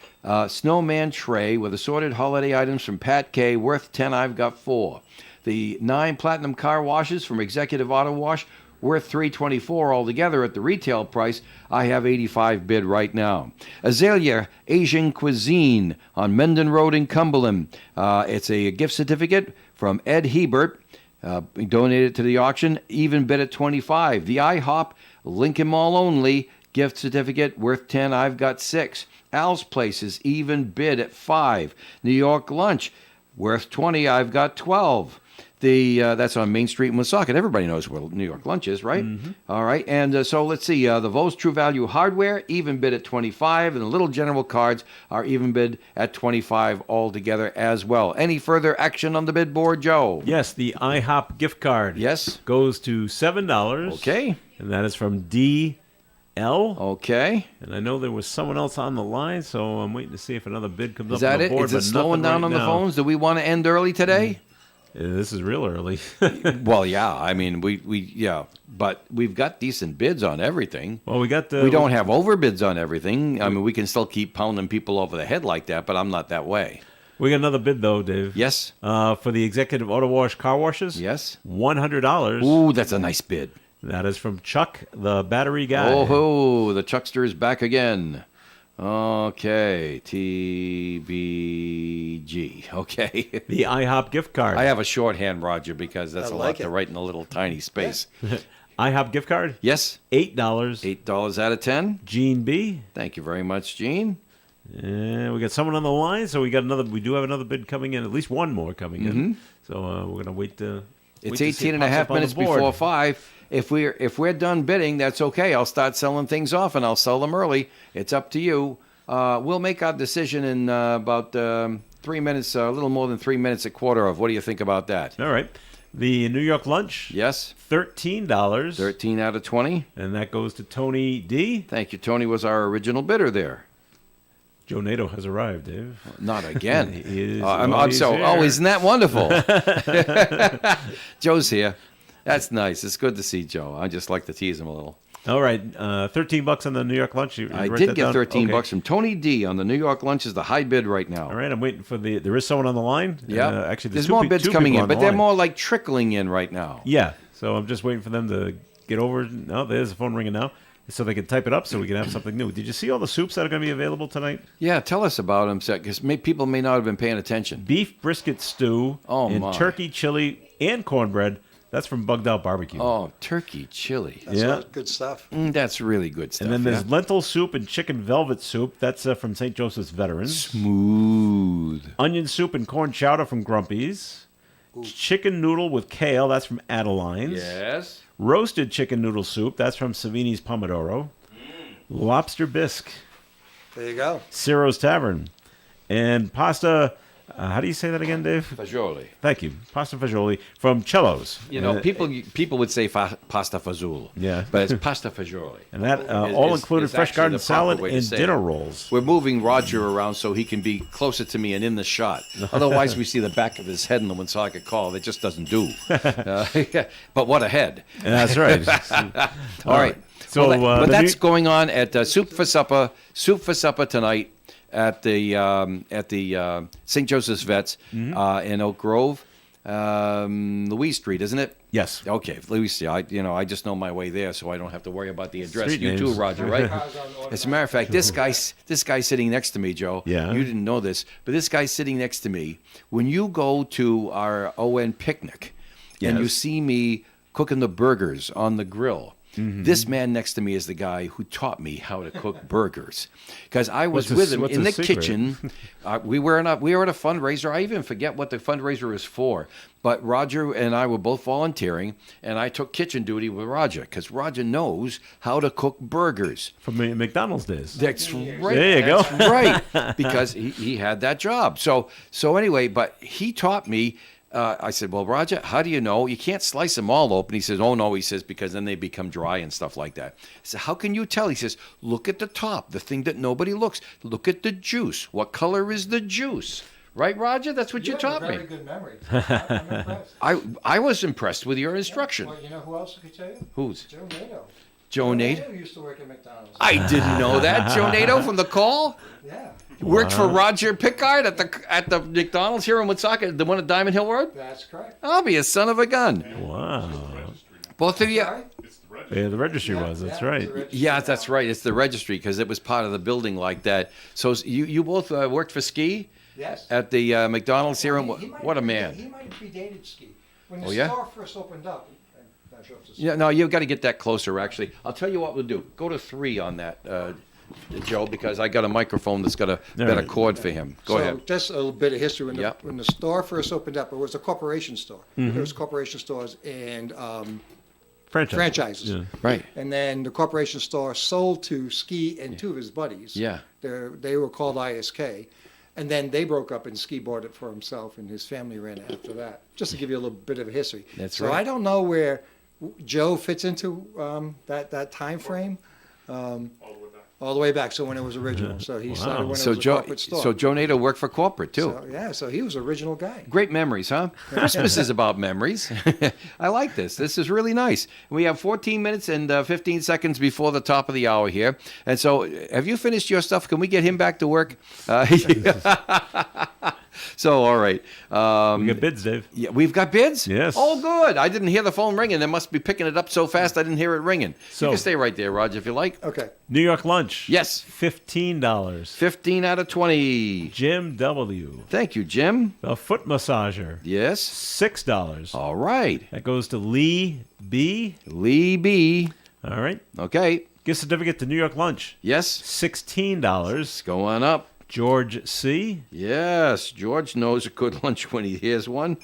B: snowman tray with assorted holiday items from Pat K, worth $10. I've got $4. The 9 platinum car washes from Executive Auto Wash, worth $324 altogether at the retail price. I have $85 bid right now. Azalea Asian Cuisine on Menden Road in Cumberland. It's a gift certificate from Ed Hebert. Donated to the auction, even bid at $25. The IHOP Lincoln Mall only gift certificate worth $10. I've got $6. Al's Places even bid at $5. New York Lunch worth $20. I've got $12. That's on Main Street in Woonsocket. Everybody knows where New York Lunch is, right? All right, and so let's see. The Vos True Value Hardware, even bid at $25, and the Little General cards are even bid at $25 altogether as well. Any further action on the bid board, Joe?
D: Yes, the IHOP gift card.
B: Yes.
D: Goes to $7.
B: Okay.
D: And that is from DL.
B: Okay.
D: And I know there was someone else on the line, so I'm waiting to see if another bid comes
B: Is
D: up
B: that
D: on the
B: it?
D: board.
B: Is it
D: but
B: slowing
D: nothing
B: down
D: right
B: on the
D: now.
B: phones? Do we want to end early today?
D: This is real early.
B: Well, yeah. I mean, we yeah, but we've got decent bids on everything.
D: Well, we got the.
B: We don't have overbids on everything. I mean, we can still keep pounding people over the head like that, but I'm not that way.
D: We got another bid though, Dave.
B: Yes.
D: For the Executive Auto Wash car washes.
B: Yes.
D: $100.
B: Ooh, that's a nice bid.
D: That is from Chuck, the battery guy.
B: Oh ho, the Chuckster's back again. Okay, TBG. Okay.
D: The IHOP gift card.
B: I have a shorthand, Roger, because that's
E: I
B: a
E: like
B: lot to
E: it.
B: write in a little tiny space.
D: IHOP gift card.
B: Yes.
D: $8.
B: $8 out of 10.
D: Gene B.
B: Thank you very much, Gene.
D: And we got someone on the line, so we got another. We do have another bid coming in. At least one more coming in. So we're gonna wait to.
B: It's
D: wait to see
B: 18
D: it
B: and a
D: pops
B: half
D: up on the
B: minutes
D: board.
B: before 5. If we're done bidding, that's okay. I'll start selling things off, and I'll sell them early. It's up to you. We'll make our decision in about 3 minutes, a little more than 3 minutes, a quarter of. What do you think about that?
D: All right. The New York lunch.
B: Yes.
D: $13.
B: 13 out of 20.
D: And that goes to Tony D.
B: Thank you. Tony was our original bidder there.
D: Joe Nato has arrived, Dave.
B: Not again.
D: He is-
B: I'm
D: he's
B: so.
D: here.
B: Oh, isn't that wonderful? Joe's here. That's nice. It's good to see Joe. I just like to tease him a little.
D: All right. $13 on the New York lunch. You
B: I
D: write
B: did
D: that
B: get
D: down?
B: 13
D: Okay.
B: bucks from Tony D on the New York lunch is the high bid right now.
D: All right. I'm waiting for the. There is someone on the line.
B: Yeah.
D: Actually,
B: there's more bids
D: two
B: coming
D: people
B: in,
D: on the
B: but they're
D: line.
B: more like trickling in right now.
D: Yeah. So I'm just waiting for them to get over. No, there's the phone ringing now. So they can type it up so we can have something new. Did you see all the soups that are going to be available tonight?
B: Yeah, tell us about them, because people may not have been paying attention.
D: Beef brisket stew
B: Oh,
D: and
B: my.
D: turkey chili and cornbread. That's from Bugged Out Barbecue.
B: Oh, turkey chili.
E: That's
D: Yeah.
E: good stuff.
B: That's really good stuff.
D: and then there's
B: yeah.
D: lentil soup and chicken velvet soup. That's from St. Joseph's Veterans.
B: Smooth.
D: Onion soup and corn chowder from Grumpy's. Chicken noodle with kale. That's from Adeline's.
B: Yes.
D: Roasted chicken noodle soup. That's from Savini's Pomodoro. Lobster bisque.
E: There you go.
D: Ciro's Tavern. And pasta. How do you say that again, Dave?
B: Fagioli.
D: Thank you. Pasta fagioli from Cello's.
B: You know,
D: And-
B: people would say pasta fazool.
D: Yeah.
B: But it's pasta fagioli.
D: And that
B: Is-
D: all
B: is-
D: included
B: is
D: fresh
B: actually
D: garden
B: the proper
D: salad
B: way to
D: and
B: say
D: dinner
B: it.
D: rolls.
B: We're moving Roger around so he can be closer to me and in the shot. Otherwise, we see the back of his head in the Woonsocket call. That just doesn't do. But what a head.
D: That's right.
B: All right.
D: So,
B: but
D: the
B: that's
D: new-
B: going on at Soup for Supper. Soup for Supper tonight at the St. Joseph's Vets in Oak Grove, Louise Street, isn't it?
D: Yes.
B: Okay, Louise Street. I just know my way there, so I don't have to worry about the address.
D: Street
B: You
D: names.
B: too, Roger, right? As a matter of fact, this guy sitting next to me, Joe.
D: Yeah.
B: You didn't know this, but this guy sitting next to me. When you go to our ON picnic, and you
D: Yes.
B: see me cooking the burgers on the grill. This man next to me is the guy who taught me how to cook burgers, because I was
D: What's
B: with
D: his-
B: him
D: what's
B: in the
D: his secret?
B: kitchen. We were at a fundraiser. I even forget what the fundraiser was for, but Roger and I were both volunteering, and I took kitchen duty with Roger because Roger knows how to cook burgers.
D: From the McDonald's days.
B: That's right.
D: There you go.
B: That's right. Because he had that job. So anyway, but he taught me. I said, well, Roger, how do you know? You can't slice them all open. He says, oh, no. He says, because then they become dry and stuff like that. I said, how can you tell? He says, look at the top, the thing that nobody looks. Look at the juice. What color is the juice? Right, Roger? That's what you taught me.
E: good memory. I'm impressed.
B: I was impressed with your instruction.
E: Well, you know who else could tell you?
B: Who's?
E: Joe Nato.
B: Joe Nato?
E: used to work at McDonald's.
B: I didn't know that. Joe Nato from the call?
E: Yeah,
B: Worked for Roger Pickard at the McDonald's here in Woonsocket, the one at Diamond Hill Road?
E: that's correct.
B: I'll be a son of a gun.
D: Wow.
B: Both of you?
E: Sorry?
D: Yeah, the registry was. That's right.
B: Yeah, that's right. It's the registry because it was part of the building like that. So you both worked for Ski
E: Yes.
B: at the McDonald's here. In,
E: He might
B: what a
E: have
B: man.
E: He might have predated Ski. When the
B: Oh, yeah?
E: store first opened up, I'm not sure if it's
B: Yeah, no, you've got to get that closer, actually. I'll tell you what we'll do. Go to 3 on that. Joe, because I got a microphone that's got a better
D: right.
B: cord for him. Go
E: So
B: ahead.
E: just a little bit of history.
B: Yep.
E: When the store first opened up, it was a corporation store. There was corporation stores and franchises.
D: Yeah.
B: Right.
E: And then the corporation store sold to Ski and two of his buddies.
B: Yeah.
E: They were called ISK. And then they broke up and Ski bought it for himself and his family ran it after that. Just to give you a little bit of a history.
B: That's
E: so
B: right.
E: I don't know where Joe fits into that time frame. All the way back. So when it was original. So he started when it
B: So
E: was a
B: Joe,
E: corporate store.
B: so Joe Nato worked for corporate too.
E: So, yeah, so he was original guy.
B: Great memories, huh? Christmas is about memories. I like this. This is really nice. We have 14 minutes and 15 seconds before the top of the hour here. And so, have you finished your stuff? Can we get him back to work? So, all right.
D: We got bids, Dave.
B: Yeah, we've got bids?
D: Yes.
B: Oh, good. I didn't hear the phone ringing. They must be picking it up so fast I didn't hear it ringing.
D: So-
B: You can stay right there, Roger, if you like.
E: Okay.
D: New York lunch.
B: Yes.
D: $15.
B: 15 out of 20.
D: Jim W.
B: Thank you, Jim.
D: A foot massager.
B: Yes.
D: $6.
B: All right.
D: That goes to Lee B.
B: Lee B.
D: All right.
B: Okay.
D: Gift certificate to New York lunch.
B: Yes.
D: $16.
B: Go on up.
D: George C.
B: Yes. George knows a good lunch when he hears one.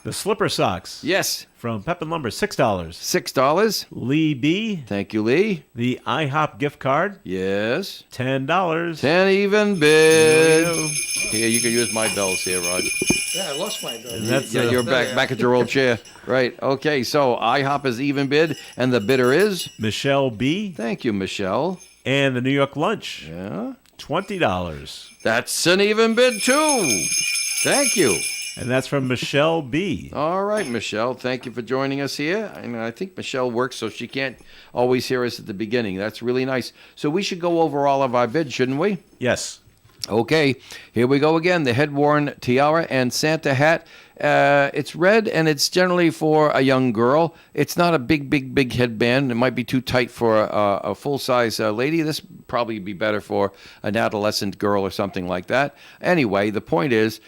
D: The slipper socks.
B: Yes.
D: From Pep and Lumber. $6.
B: $6.
D: Lee B.
B: Thank you, Lee.
D: The IHOP gift card.
B: Yes.
D: $10.
B: 10 even bid. Here, you can use my bells here, Roger.
E: Yeah, I lost my bill.
D: And that's
B: Yeah, you're back at your old chair. Right. Okay, so IHOP is even bid, and the bidder is?
D: Michelle B.
B: Thank you, Michelle.
D: And the New York lunch.
B: Yeah.
D: $20.
B: That's an even bid, too. Thank you.
D: And that's from Michelle B.
B: All right, Michelle. Thank you for joining us here. I mean, I think Michelle works, so she can't always hear us at the beginning. That's really nice. So we should go over all of our bids, shouldn't we?
D: Yes.
B: Okay, here we go again. The head-worn tiara and Santa hat. It's red, and it's generally for a young girl. It's not a big headband. It might be too tight for a full-size lady. This would probably be better for an adolescent girl or something like that. Anyway, the point is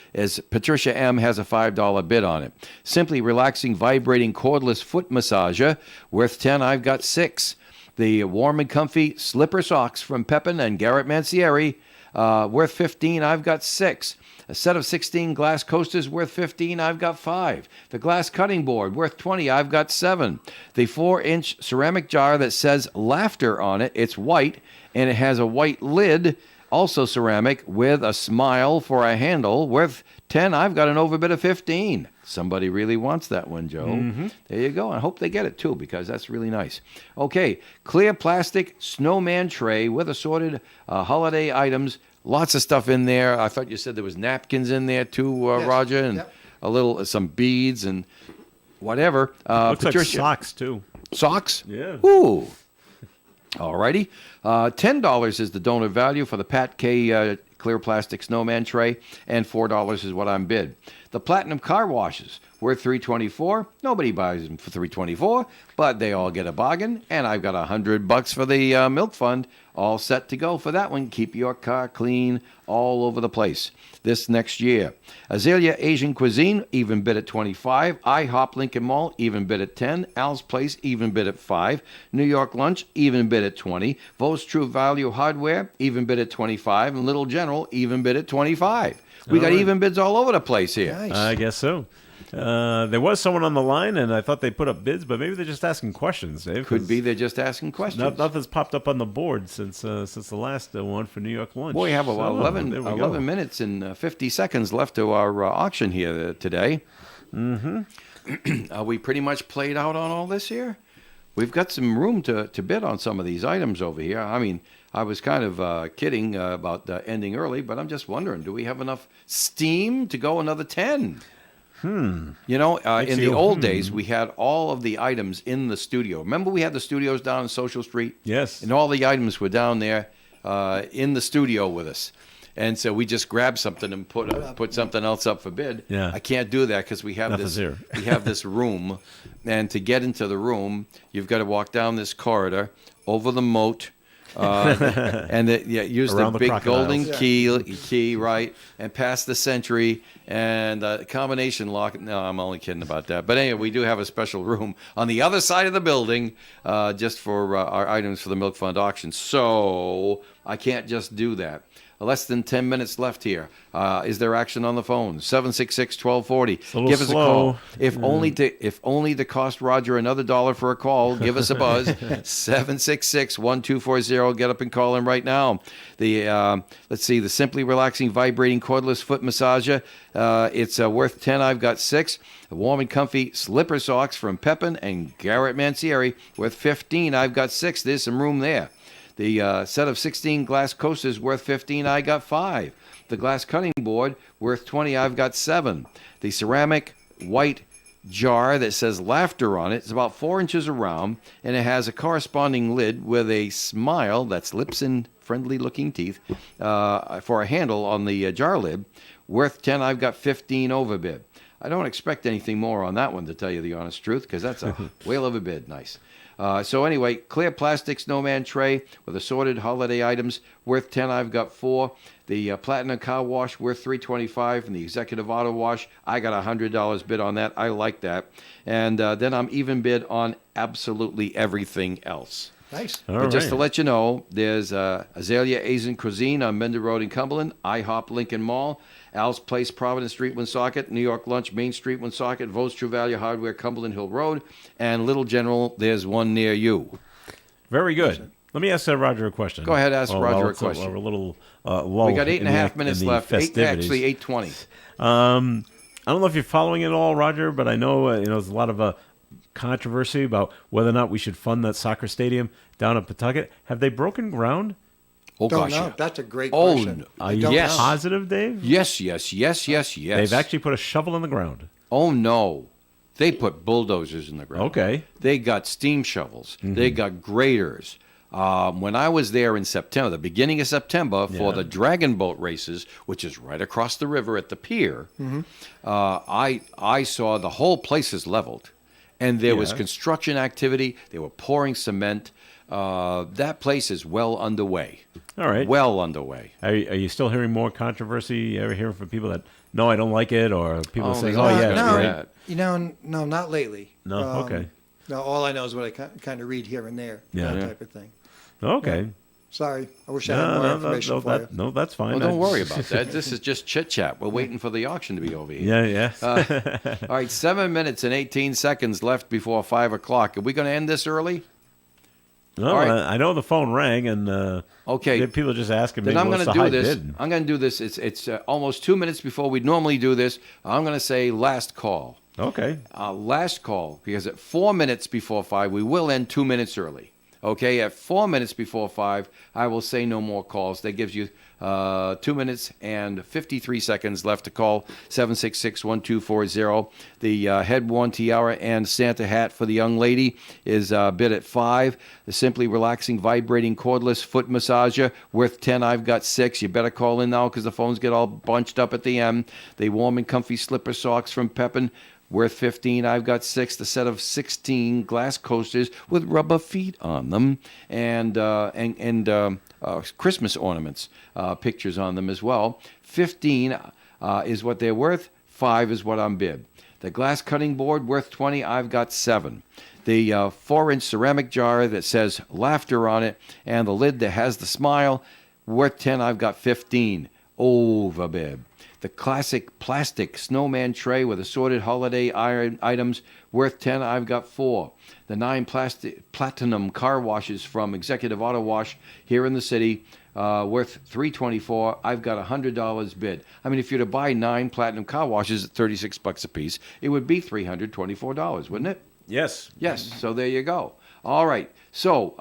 B: Patricia M. has a $5 bid on it. Simply relaxing, vibrating, cordless foot massager. Worth 10, I've got 6. The warm and comfy slipper socks from Pepin and Garrett Mancieri. Worth 15, I've got 6. A set of 16 glass coasters worth 15, I've got 5. The glass cutting board worth 20, I've got 7. The 4-inch ceramic jar that says laughter on it, it's white, and it has a white lid, also ceramic, with a smile for a handle, worth 10, I've got an overbid of 15. Somebody really wants that one, Joe.
D: Mm-hmm.
B: There you go. I hope they get it, too, because that's really nice. Okay, clear plastic snowman tray with assorted holiday items. Lots of stuff in there. I thought you said there was napkins in there, too,
E: Yes.
B: Roger, and
E: Yep.
B: some beads and whatever.
D: Looks like
B: Patricia,
D: socks, too.
B: socks?
D: Yeah.
B: Ooh. All righty. $10 is the donor value for the Pat K clear plastic snowman tray, and $4 is what I'm bid. The Platinum car washes worth $324. Nobody buys them for $324, but they all get a bargain. And I've got $100 for the milk fund, all set to go for that one. Keep your car clean all over the place this next year. Azalea Asian Cuisine, even bid at $25. IHOP Lincoln Mall, even bid at $10. Al's Place, even bid at $5. New York Lunch, even bid at $20. Vo's True Value Hardware, even bid at $25. And Little General, even bid at $25. We got
D: right.
B: even bids all over the place here.
E: Nice.
D: I guess so. There was someone on the line, and I thought they put up bids, but maybe they're just asking questions, Dave.
B: Could be they're just asking questions.
D: Nothing's popped up on the board since the last one for New York Lunch.
B: Boy, we have
D: So,
B: about
D: there we go.
B: 11 minutes and 50 seconds left to our auction here today. Mm-hmm. Are we pretty much played out on all this here? We've got some room to bid on some of these items over here. I mean, I was kind of kidding about ending early, but I'm just wondering, do we have enough steam to go another 10? You know, in the old days, we had all of the items in the studio. Remember we had the studios down in Social Street?
D: Yes.
B: And all the items were down there in the studio with us. And so we just grabbed something and put something else up for bid.
D: Yeah.
B: I can't do that because we have
D: Nothing's here.
B: we have this room, and to get into the room, you've got to walk down this corridor, over the moat, Use
D: Around
B: the
D: the
B: big
D: crocodiles.
B: golden key, right, and pass the sentry and combination lock. No, I'm only kidding about that. But anyway, we do have a special room on the other side of the building just for our items for the Milk Fund auction. So I can't just do that. Less than 10 minutes left here. Is there action on the phone? 766-1240.
D: little
B: Give us
D: slow.
B: a call. If only to cost Roger another $1 for a call, give us a buzz. 766-1240. Get up and call him right now. The the Simply Relaxing Vibrating Cordless Foot Massager. It's worth 10. I've got 6. Warm and comfy slipper socks from Pepin and Garrett Mancieri worth 15. I've got 6. There's some room there. The set of 16 glass coasters worth 15, I got 5. The glass cutting board worth 20, I've got 7. The ceramic white jar that says laughter on it. It's about 4 inches around, and it has a corresponding lid with a smile, that's lips and friendly looking teeth, for a handle on the jar lid. Worth 10, I've got 15 overbid. I don't expect anything more on that one, to tell you the honest truth, because that's a whale of a bid. Nice. So anyway, clear plastic snowman tray with assorted holiday items worth 10. I've got 4. The platinum car wash worth $325, and the executive auto wash, I got $100 bid on that. I like that. And then I'm even bid on absolutely everything else.
E: Nice.
B: But just to let you know, there's Azalea Asian Cuisine on Mender Road in Cumberland, IHOP Lincoln Mall, Al's Place, Providence Street, Woonsocket, New York Lunch, Main Street, Woonsocket, Vo's True Value Hardware, Cumberland Hill Road, and Little General, there's one near you.
D: Very good. Let me ask Roger a question.
B: Go ahead, ask Roger a question.
D: We're a little lull.
B: We got 8.5 minutes left. Actually, 8:20.
D: I don't know if you're following it all, Roger, but I know there's a lot of controversy about whether or not we should fund that soccer stadium down at Pawtucket. Have they broken ground?
B: Oh,
E: Don't
B: gosh.
E: know.
B: Yeah.
E: That's a great
B: Oh,
E: question.
B: no.
E: I
D: Are
E: don't
D: you
B: yes.
E: know.
D: positive, Dave?
B: Yes.
D: They've actually put a shovel in the ground.
B: Oh, no. They put bulldozers in the ground.
D: Okay.
B: They got steam shovels. They got graders. When I was there in September, the beginning of September, for the Dragon Boat races, which is right across the river at the pier, I saw the whole place is leveled. And there was construction activity. They were pouring cement. That place is well underway.
D: All right.
B: Well underway.
D: Are you still hearing more controversy? You ever hearing from people that, no, I don't like it, or people
B: Oh,
D: saying,
B: there's
D: oh,
B: always
D: yeah,
B: gonna
D: it's
B: be
D: great?
B: that.
E: No, not lately.
D: No? Okay.
E: No, all I know is what I kind of read here and there,
D: Yeah.
E: that
D: Yeah.
E: type of thing.
D: Okay.
E: Sorry, I wish I had more information for you.
D: No, that's fine.
B: Well, don't worry about that. This is just chit-chat. We're waiting for the auction to be over here.
D: Yeah.
B: All right, 7 minutes and 18 seconds left before 5 o'clock. Are we going to end this early?
D: No,
B: all right.
D: I know the phone rang, and
B: Okay.
D: people just asking me,
B: Then I'm
D: what's
B: going to
D: the high
B: do this.
D: bid?
B: I'm going to do this. It's almost 2 minutes before we normally do this. I'm going to say last call.
D: Okay.
B: Last call, because at 4 minutes before 5, we will end 2 minutes early. Okay, at 4 minutes before 5, I will say no more calls. That gives you 2 minutes and 53 seconds left to call 766-1240. The head-worn tiara and Santa hat for the young lady is bid at 5. The Simply Relaxing Vibrating Cordless Foot Massager worth 10. I've got 6. You better call in now because the phones get all bunched up at the end. The warm and comfy slipper socks from Pepin worth 15. I've got 6. The set of 16 glass coasters with rubber feet on them, and Christmas ornaments, pictures on them as well. 15 is what they're worth. 5 is what I'm bid. The glass cutting board worth 20. I've got 7. The 4-inch ceramic jar that says laughter on it, and the lid that has the smile worth 10. I've got 15. Overbid. The classic plastic snowman tray with assorted holiday items worth 10. I've got 4. The 9 platinum car washes from Executive Auto Wash here in the city worth $324. I've got $100 bid. I mean, if you were to buy 9 platinum car washes at $36 a piece, it would be $324, wouldn't it?
D: Yes.
B: Yes. So there you go. All right. So,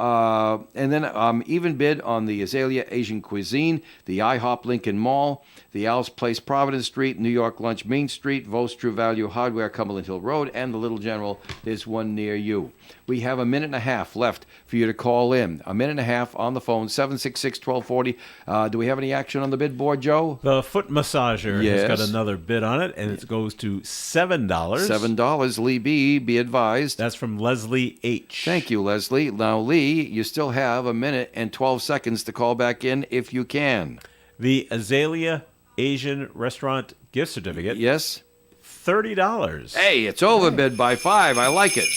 B: and then even bid on the Azalea Asian Cuisine, the IHOP Lincoln Mall, the Al's Place, Providence Street, New York Lunch, Main Street, Vo's True Value Hardware, Cumberland Hill Road, and the Little General. There's one near you. We have a minute and a half left for you to call in. A minute and a half on the phone, 766-1240. Do we have any action on the bid board, Joe?
D: The foot massager
B: Yes.
D: has got another bid on it, and it goes to $7.
B: $7. Lee B, be advised. authorized.
D: That's from Leslie H.
B: Thank you, Leslie. Now, Lee, you still have 1 minute and 12 seconds to call back in if you can.
D: The Azalea Asian Restaurant gift certificate.
B: Yes?
D: $30.
B: Hey, it's overbid by 5. I like it.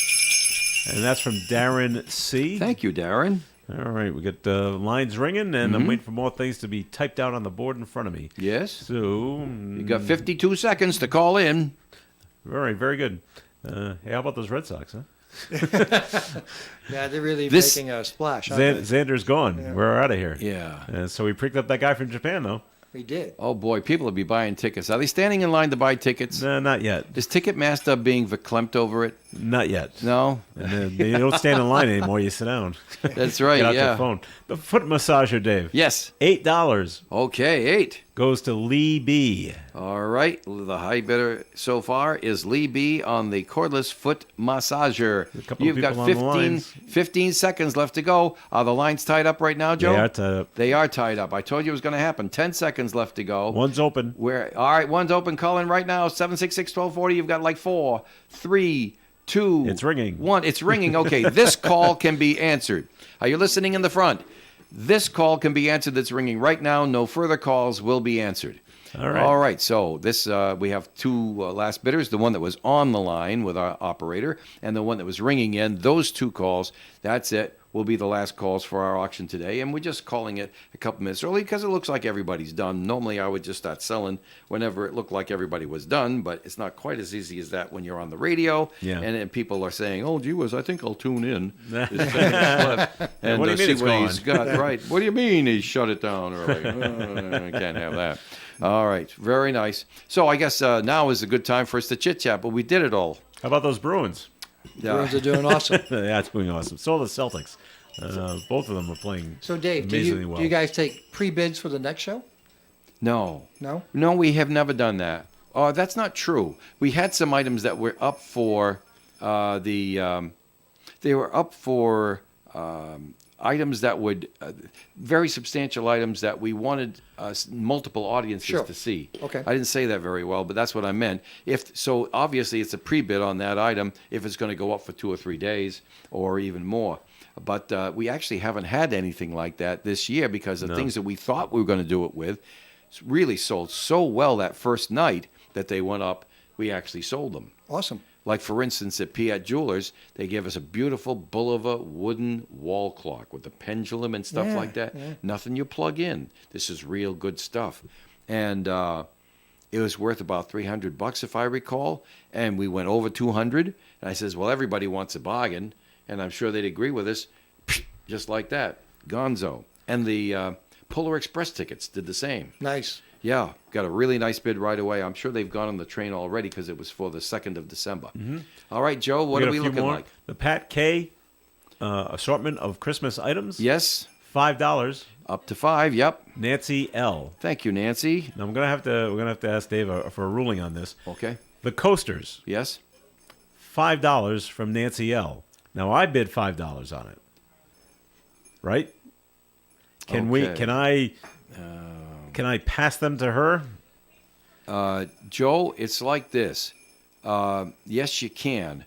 D: And that's from Darren C.
B: Thank you, Darren.
D: All right, we got lines ringing, and I'm waiting for more things to be typed out on the board in front of me.
B: Yes?
D: So,
B: You got 52 seconds to call in.
D: very, very good. Hey, how about those Red Sox, huh?
F: Yeah, they're really
B: This-
F: making a splash. Aren't
D: Xander's gone. We're out of here.
B: Yeah.
D: So we picked up that guy from Japan, though.
F: they? We did.
B: Oh, boy, people will be buying tickets. Are they standing in line to buy tickets?
D: Not yet.
B: Is Ticketmaster being verklempt over it?
D: Not yet.
B: No?
D: And you don't stand in line anymore. You sit down.
B: That's right,
D: Get out your
B: yeah.
D: phone. The foot massager, Dave.
B: Yes.
D: $8
B: Okay, 8.
D: goes to Lee B.
B: All right. The high bidder so far is Lee B on the cordless foot massager.
D: A couple of
B: You've got
D: people on the
B: 15,
D: lines.
B: 15 seconds left to go. Are the lines tied up right now, Joe?
D: They are tied up.
B: They are tied up. I told you it was going to happen. 10 seconds left to go.
D: One's open.
B: All right, one's open. Call in right now. 766-1240. You've got like 4, 3, 2.
D: It's ringing.
B: 1. It's ringing. Okay, this call can be answered. Are you listening in the front? This call can be answered. That's ringing right now. No further calls will be answered.
D: All right.
B: All right. So this we have 2 last bidders. The one that was on the line with our operator, and the one that was ringing in. Those 2 calls. That's it. Will be the last calls for our auction today, and we're just calling it a couple minutes early because it looks like everybody's done. Normally, I would just start selling whenever it looked like everybody was done, but it's not quite as easy as that when you're on the radio.
D: Yeah.
B: And then people are saying, "Oh, gee whiz, I think I'll tune in." It's 10 minutes left, and
D: What do you mean
B: see
D: it's
B: what
D: gone?
B: he's got. Right. What do you mean he shut it down early? I can't have that. All right. Very nice. So I guess now is a good time for us to chit chat, but we did it all.
D: How about those Bruins?
F: Bruins are doing awesome.
D: Yeah, it's doing awesome. So are the Celtics. Both of them are playing
F: So, Dave, do
D: amazingly
F: you,
D: well.
F: do you guys take pre-bids for the next show?
B: No.
F: No?
B: No, we have never done that. Oh, that's not true. We had some items that were up for they were up for items that would very substantial items that we wanted multiple audiences
F: Sure.
B: to see.
F: Okay.
B: I didn't say that very well, but that's what I meant. If so, obviously it's a pre-bid on that item if it's going to go up for 2 or 3 days or even more. But we actually haven't had anything like that this year because the things that we thought we were going to do it with really sold so well that first night that they went up. We actually sold them.
F: Awesome.
B: Like, for instance, at Piat Jewelers, they gave us a beautiful Bulova wooden wall clock with the pendulum and stuff
F: Yeah,
B: like that.
F: yeah.
B: Nothing you plug in. This is real good stuff. And it was worth about $300 if I recall. And we went over 200. And I says, well, everybody wants a bargain. And I'm sure they'd agree with us. Just like that. Gonzo. And the Polar Express tickets did the same.
F: Nice.
B: Yeah, got a really nice bid right away. I'm sure they've gone on the train already because it was for the 2nd of December. All right, Joe, what
D: got
B: are
D: a
B: we
D: few
B: looking
D: more.
B: like?
D: The Pat K assortment of Christmas items.
B: Yes,
D: $5.
B: up to 5. Yep.
D: Nancy L.
B: Thank you, Nancy.
D: Now we're gonna have to ask Dave for a ruling on this.
B: Okay.
D: The coasters,
B: Yes.
D: $5 from Nancy L. Now I bid $5 on it. Right? Can we?
B: Okay.
D: Can I pass them to her?
B: Joe, it's like this. Yes, you can.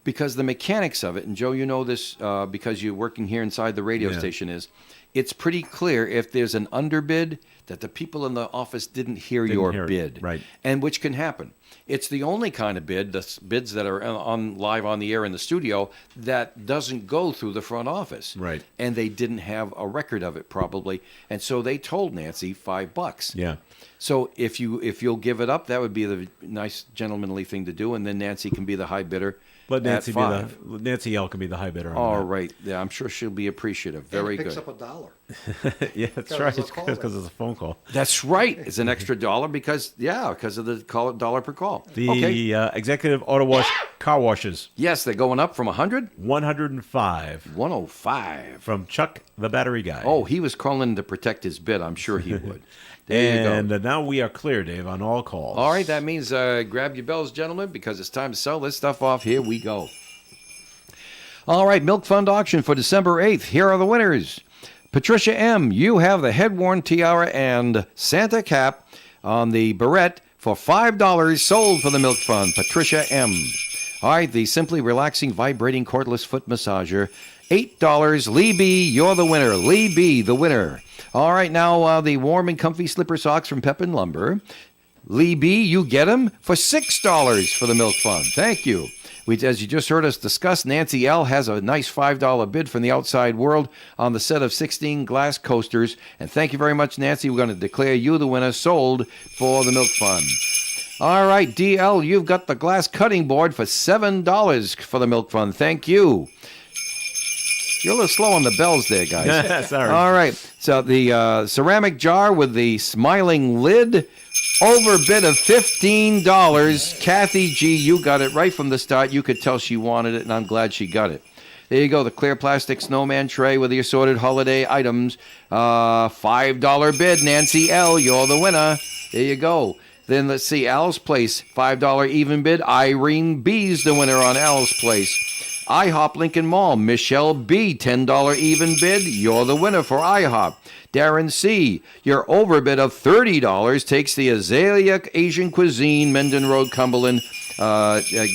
B: Because the mechanics of it, and Joe, you know this because you're working here inside the radio
D: Yeah.
B: station, is it's pretty clear if there's an underbid that the people in the office didn't hear your
D: hear it,
B: bid.
D: right.
B: And which can happen. It's the only kind of bid, the bids that are on live on the air in the studio, that doesn't go through the front office.
D: Right.
B: And they didn't have a record of it probably. And so they told Nancy $5.
D: Yeah.
B: So if you'll give it up, that would be the nice gentlemanly thing to do, and then Nancy can be the high bidder.
D: Let Nancy
B: at 5.
D: Nancy L can be the high bidder on
B: All
D: that.
B: right. Yeah, I'm sure she'll be appreciative. Very
F: and it picks
B: good.
F: up $1.
D: Yeah, that's
F: Because
D: right.
F: it's a call
D: Because it's a phone call.
B: That's right. It's an extra $1 because of the dollar per call.
D: The
B: Okay.
D: executive auto wash car washes,
B: Yes, they're going up from 100,
D: 105
B: 105.
D: from Chuck the battery guy.
B: Oh, he was calling to protect his bid. I'm sure he would. There you
D: and
B: go.
D: now we are clear, Dave, on all calls.
B: All right, that means grab your bells, gentlemen, because it's time to sell this stuff off. Here we go. All right, Milk Fund auction for December 8th. Here are the winners. Patricia M., you have the head-worn tiara and Santa cap on the barrette for $5 sold for the Milk Fund. Patricia M. All right, the Simply Relaxing Vibrating Cordless Foot Massager, $8. Lee B, you're the winner. Lee B, the winner. All right, now the warm and comfy slipper socks from Pepin Lumber. Lee B, you get them for $6 for the Milk Fund. Thank you. As you just heard us discuss, Nancy L. has a nice $5 bid from the outside world on the set of 16 glass coasters. And thank you very much, Nancy. We're going to declare you the winner, sold for the Milk Fund. All right, DL, you've got the glass cutting board for $7 for the Milk Fund. Thank you. You're a little slow on the bells there, guys.
D: Sorry.
B: All right. So the ceramic jar with the smiling lid, overbid of $15. Kathy G, you got it right from the start. You could tell she wanted it, and I'm glad she got it. There you go, the clear plastic snowman tray with the assorted holiday items. $5 bid. Nancy L, you're the winner. There you go. Then let's see, Al's Place, $5 even bid. Irene B's the winner on Al's Place. IHOP Lincoln Mall, Michelle B, $10 even bid. You're the winner for IHOP. Darren C, your overbid of $30 takes the Azalea Asian Cuisine, Menden Road, Cumberland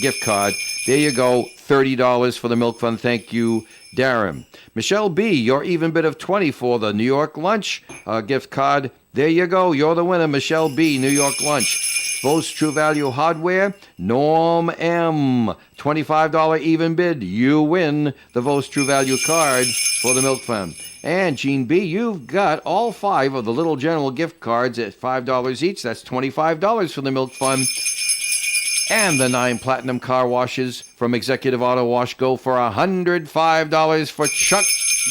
B: gift card. There you go, $30 for the Milk Fund. Thank you, Darren. Michelle B, your even bid of $20 for the New York Lunch gift card. There you go, you're the winner, Michelle B, New York Lunch. Vo's True Value Hardware, Norm M, $25 even bid. You win the Vo's True Value card for the Milk Fund. And Gene B, you've got all 5 of the Little General gift cards at $5 each. That's $25 for the Milk Fund. And the 9 platinum car washes from Executive Auto Wash go for $105 for Chuck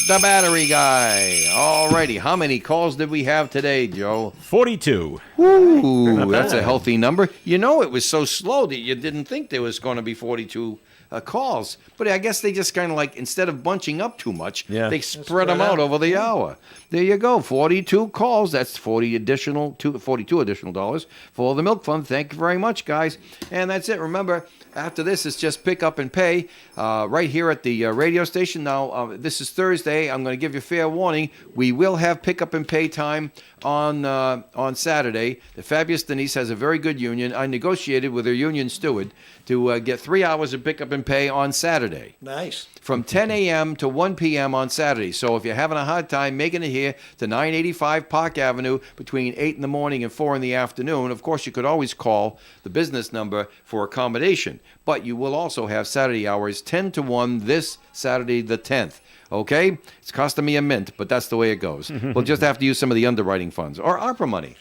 B: the Battery Guy. All righty. How many calls did we have today, Joe?
D: 42.
B: Ooh, that's a healthy number. You know, it was so slow that you didn't think there was going to be 42 calls. But I guess they just kind of like, instead of bunching up too much, they spread them out over the hour. There you go, 42 calls. That's 42 additional dollars for the Milk Fund. Thank you very much, guys. And that's it. Remember, after this, it's just pick up and pay right here at the radio station. Now, this is Thursday. I'm going to give you fair warning. We will have pick up and pay time on Saturday. The Fabulous Denise has a very good union. I negotiated with her union steward to get 3 hours of pick up and pay on Saturday.
E: Nice.
B: From 10 a.m. to 1 p.m. on Saturday. So if you're having a hard time making it here to 985 Park Avenue between 8 in the morning and 4 in the afternoon, of course, you could always call the business number for accommodation. But you will also have Saturday hours 10 to 1 this Saturday the 10th. Okay? It's costing me a mint, but that's the way it goes. We'll just have to use some of the underwriting funds or ARPA money.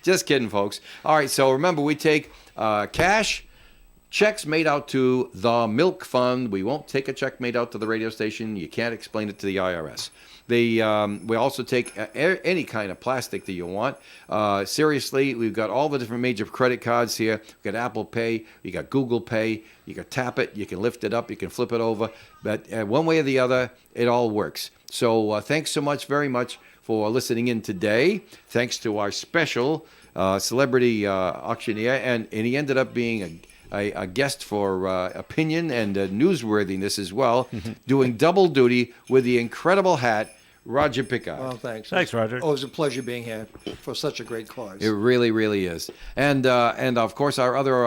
B: Just kidding, folks. All right, so remember, we take cash, checks made out to the Milk Fund. We won't take a check made out to the radio station. You can't explain it to the IRS. We also take any kind of plastic that you want. Seriously, we've got all the different major credit cards here. We've got Apple Pay, you got Google Pay, you can tap it, you can lift it up, you can flip it over. But one way or the other, it all works. So thanks so much, very much, for listening in today. Thanks to our special celebrity auctioneer, and he ended up being a guest for opinion and newsworthiness as well, doing double duty with the incredible hat, Roger Pickard.
E: Well, thanks.
D: Thanks, Roger.
E: Oh, it was a pleasure being here for such a great cause.
B: It really, really is. And of course, our other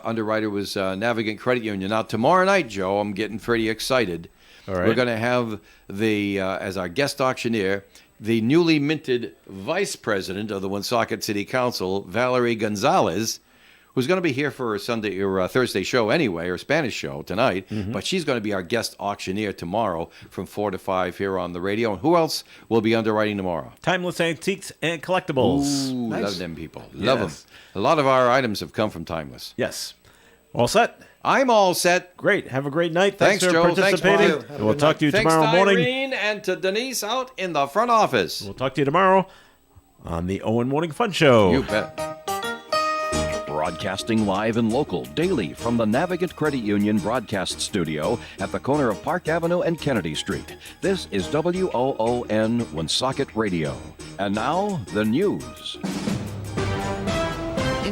B: underwriter was Navigant Credit Union. Now, tomorrow night, Joe, I'm getting pretty excited.
D: All right.
B: We're going to have as our guest auctioneer, the newly minted vice president of the Woonsocket City Council, Valerie Gonzalez, who's going to be here for a Sunday or Thursday show anyway, or Spanish show tonight. But she's going to be our guest auctioneer tomorrow from 4 to 5 here on the radio. And who else will be underwriting tomorrow?
D: Timeless Antiques and Collectibles.
B: Ooh,
E: Nice.
B: love them people. Love them. A lot of our items have come from Timeless.
D: Yes. All set?
B: I'm all set.
D: Great. Have a great night.
B: Thanks,
D: for
B: Joe. Thanks,
D: participating.
E: Mark. Have a
D: We'll
E: good
D: talk to you
B: Thanks
D: tomorrow
B: to
D: morning.
B: Irene and to Denise out in the front office.
D: We'll talk to you tomorrow on the Owen Morning Fun Show.
B: You bet.
G: Broadcasting live and local daily from the Navigant Credit Union broadcast studio at the corner of Park Avenue and Kennedy Street. This is WOON Woonsocket Radio. And now, the news.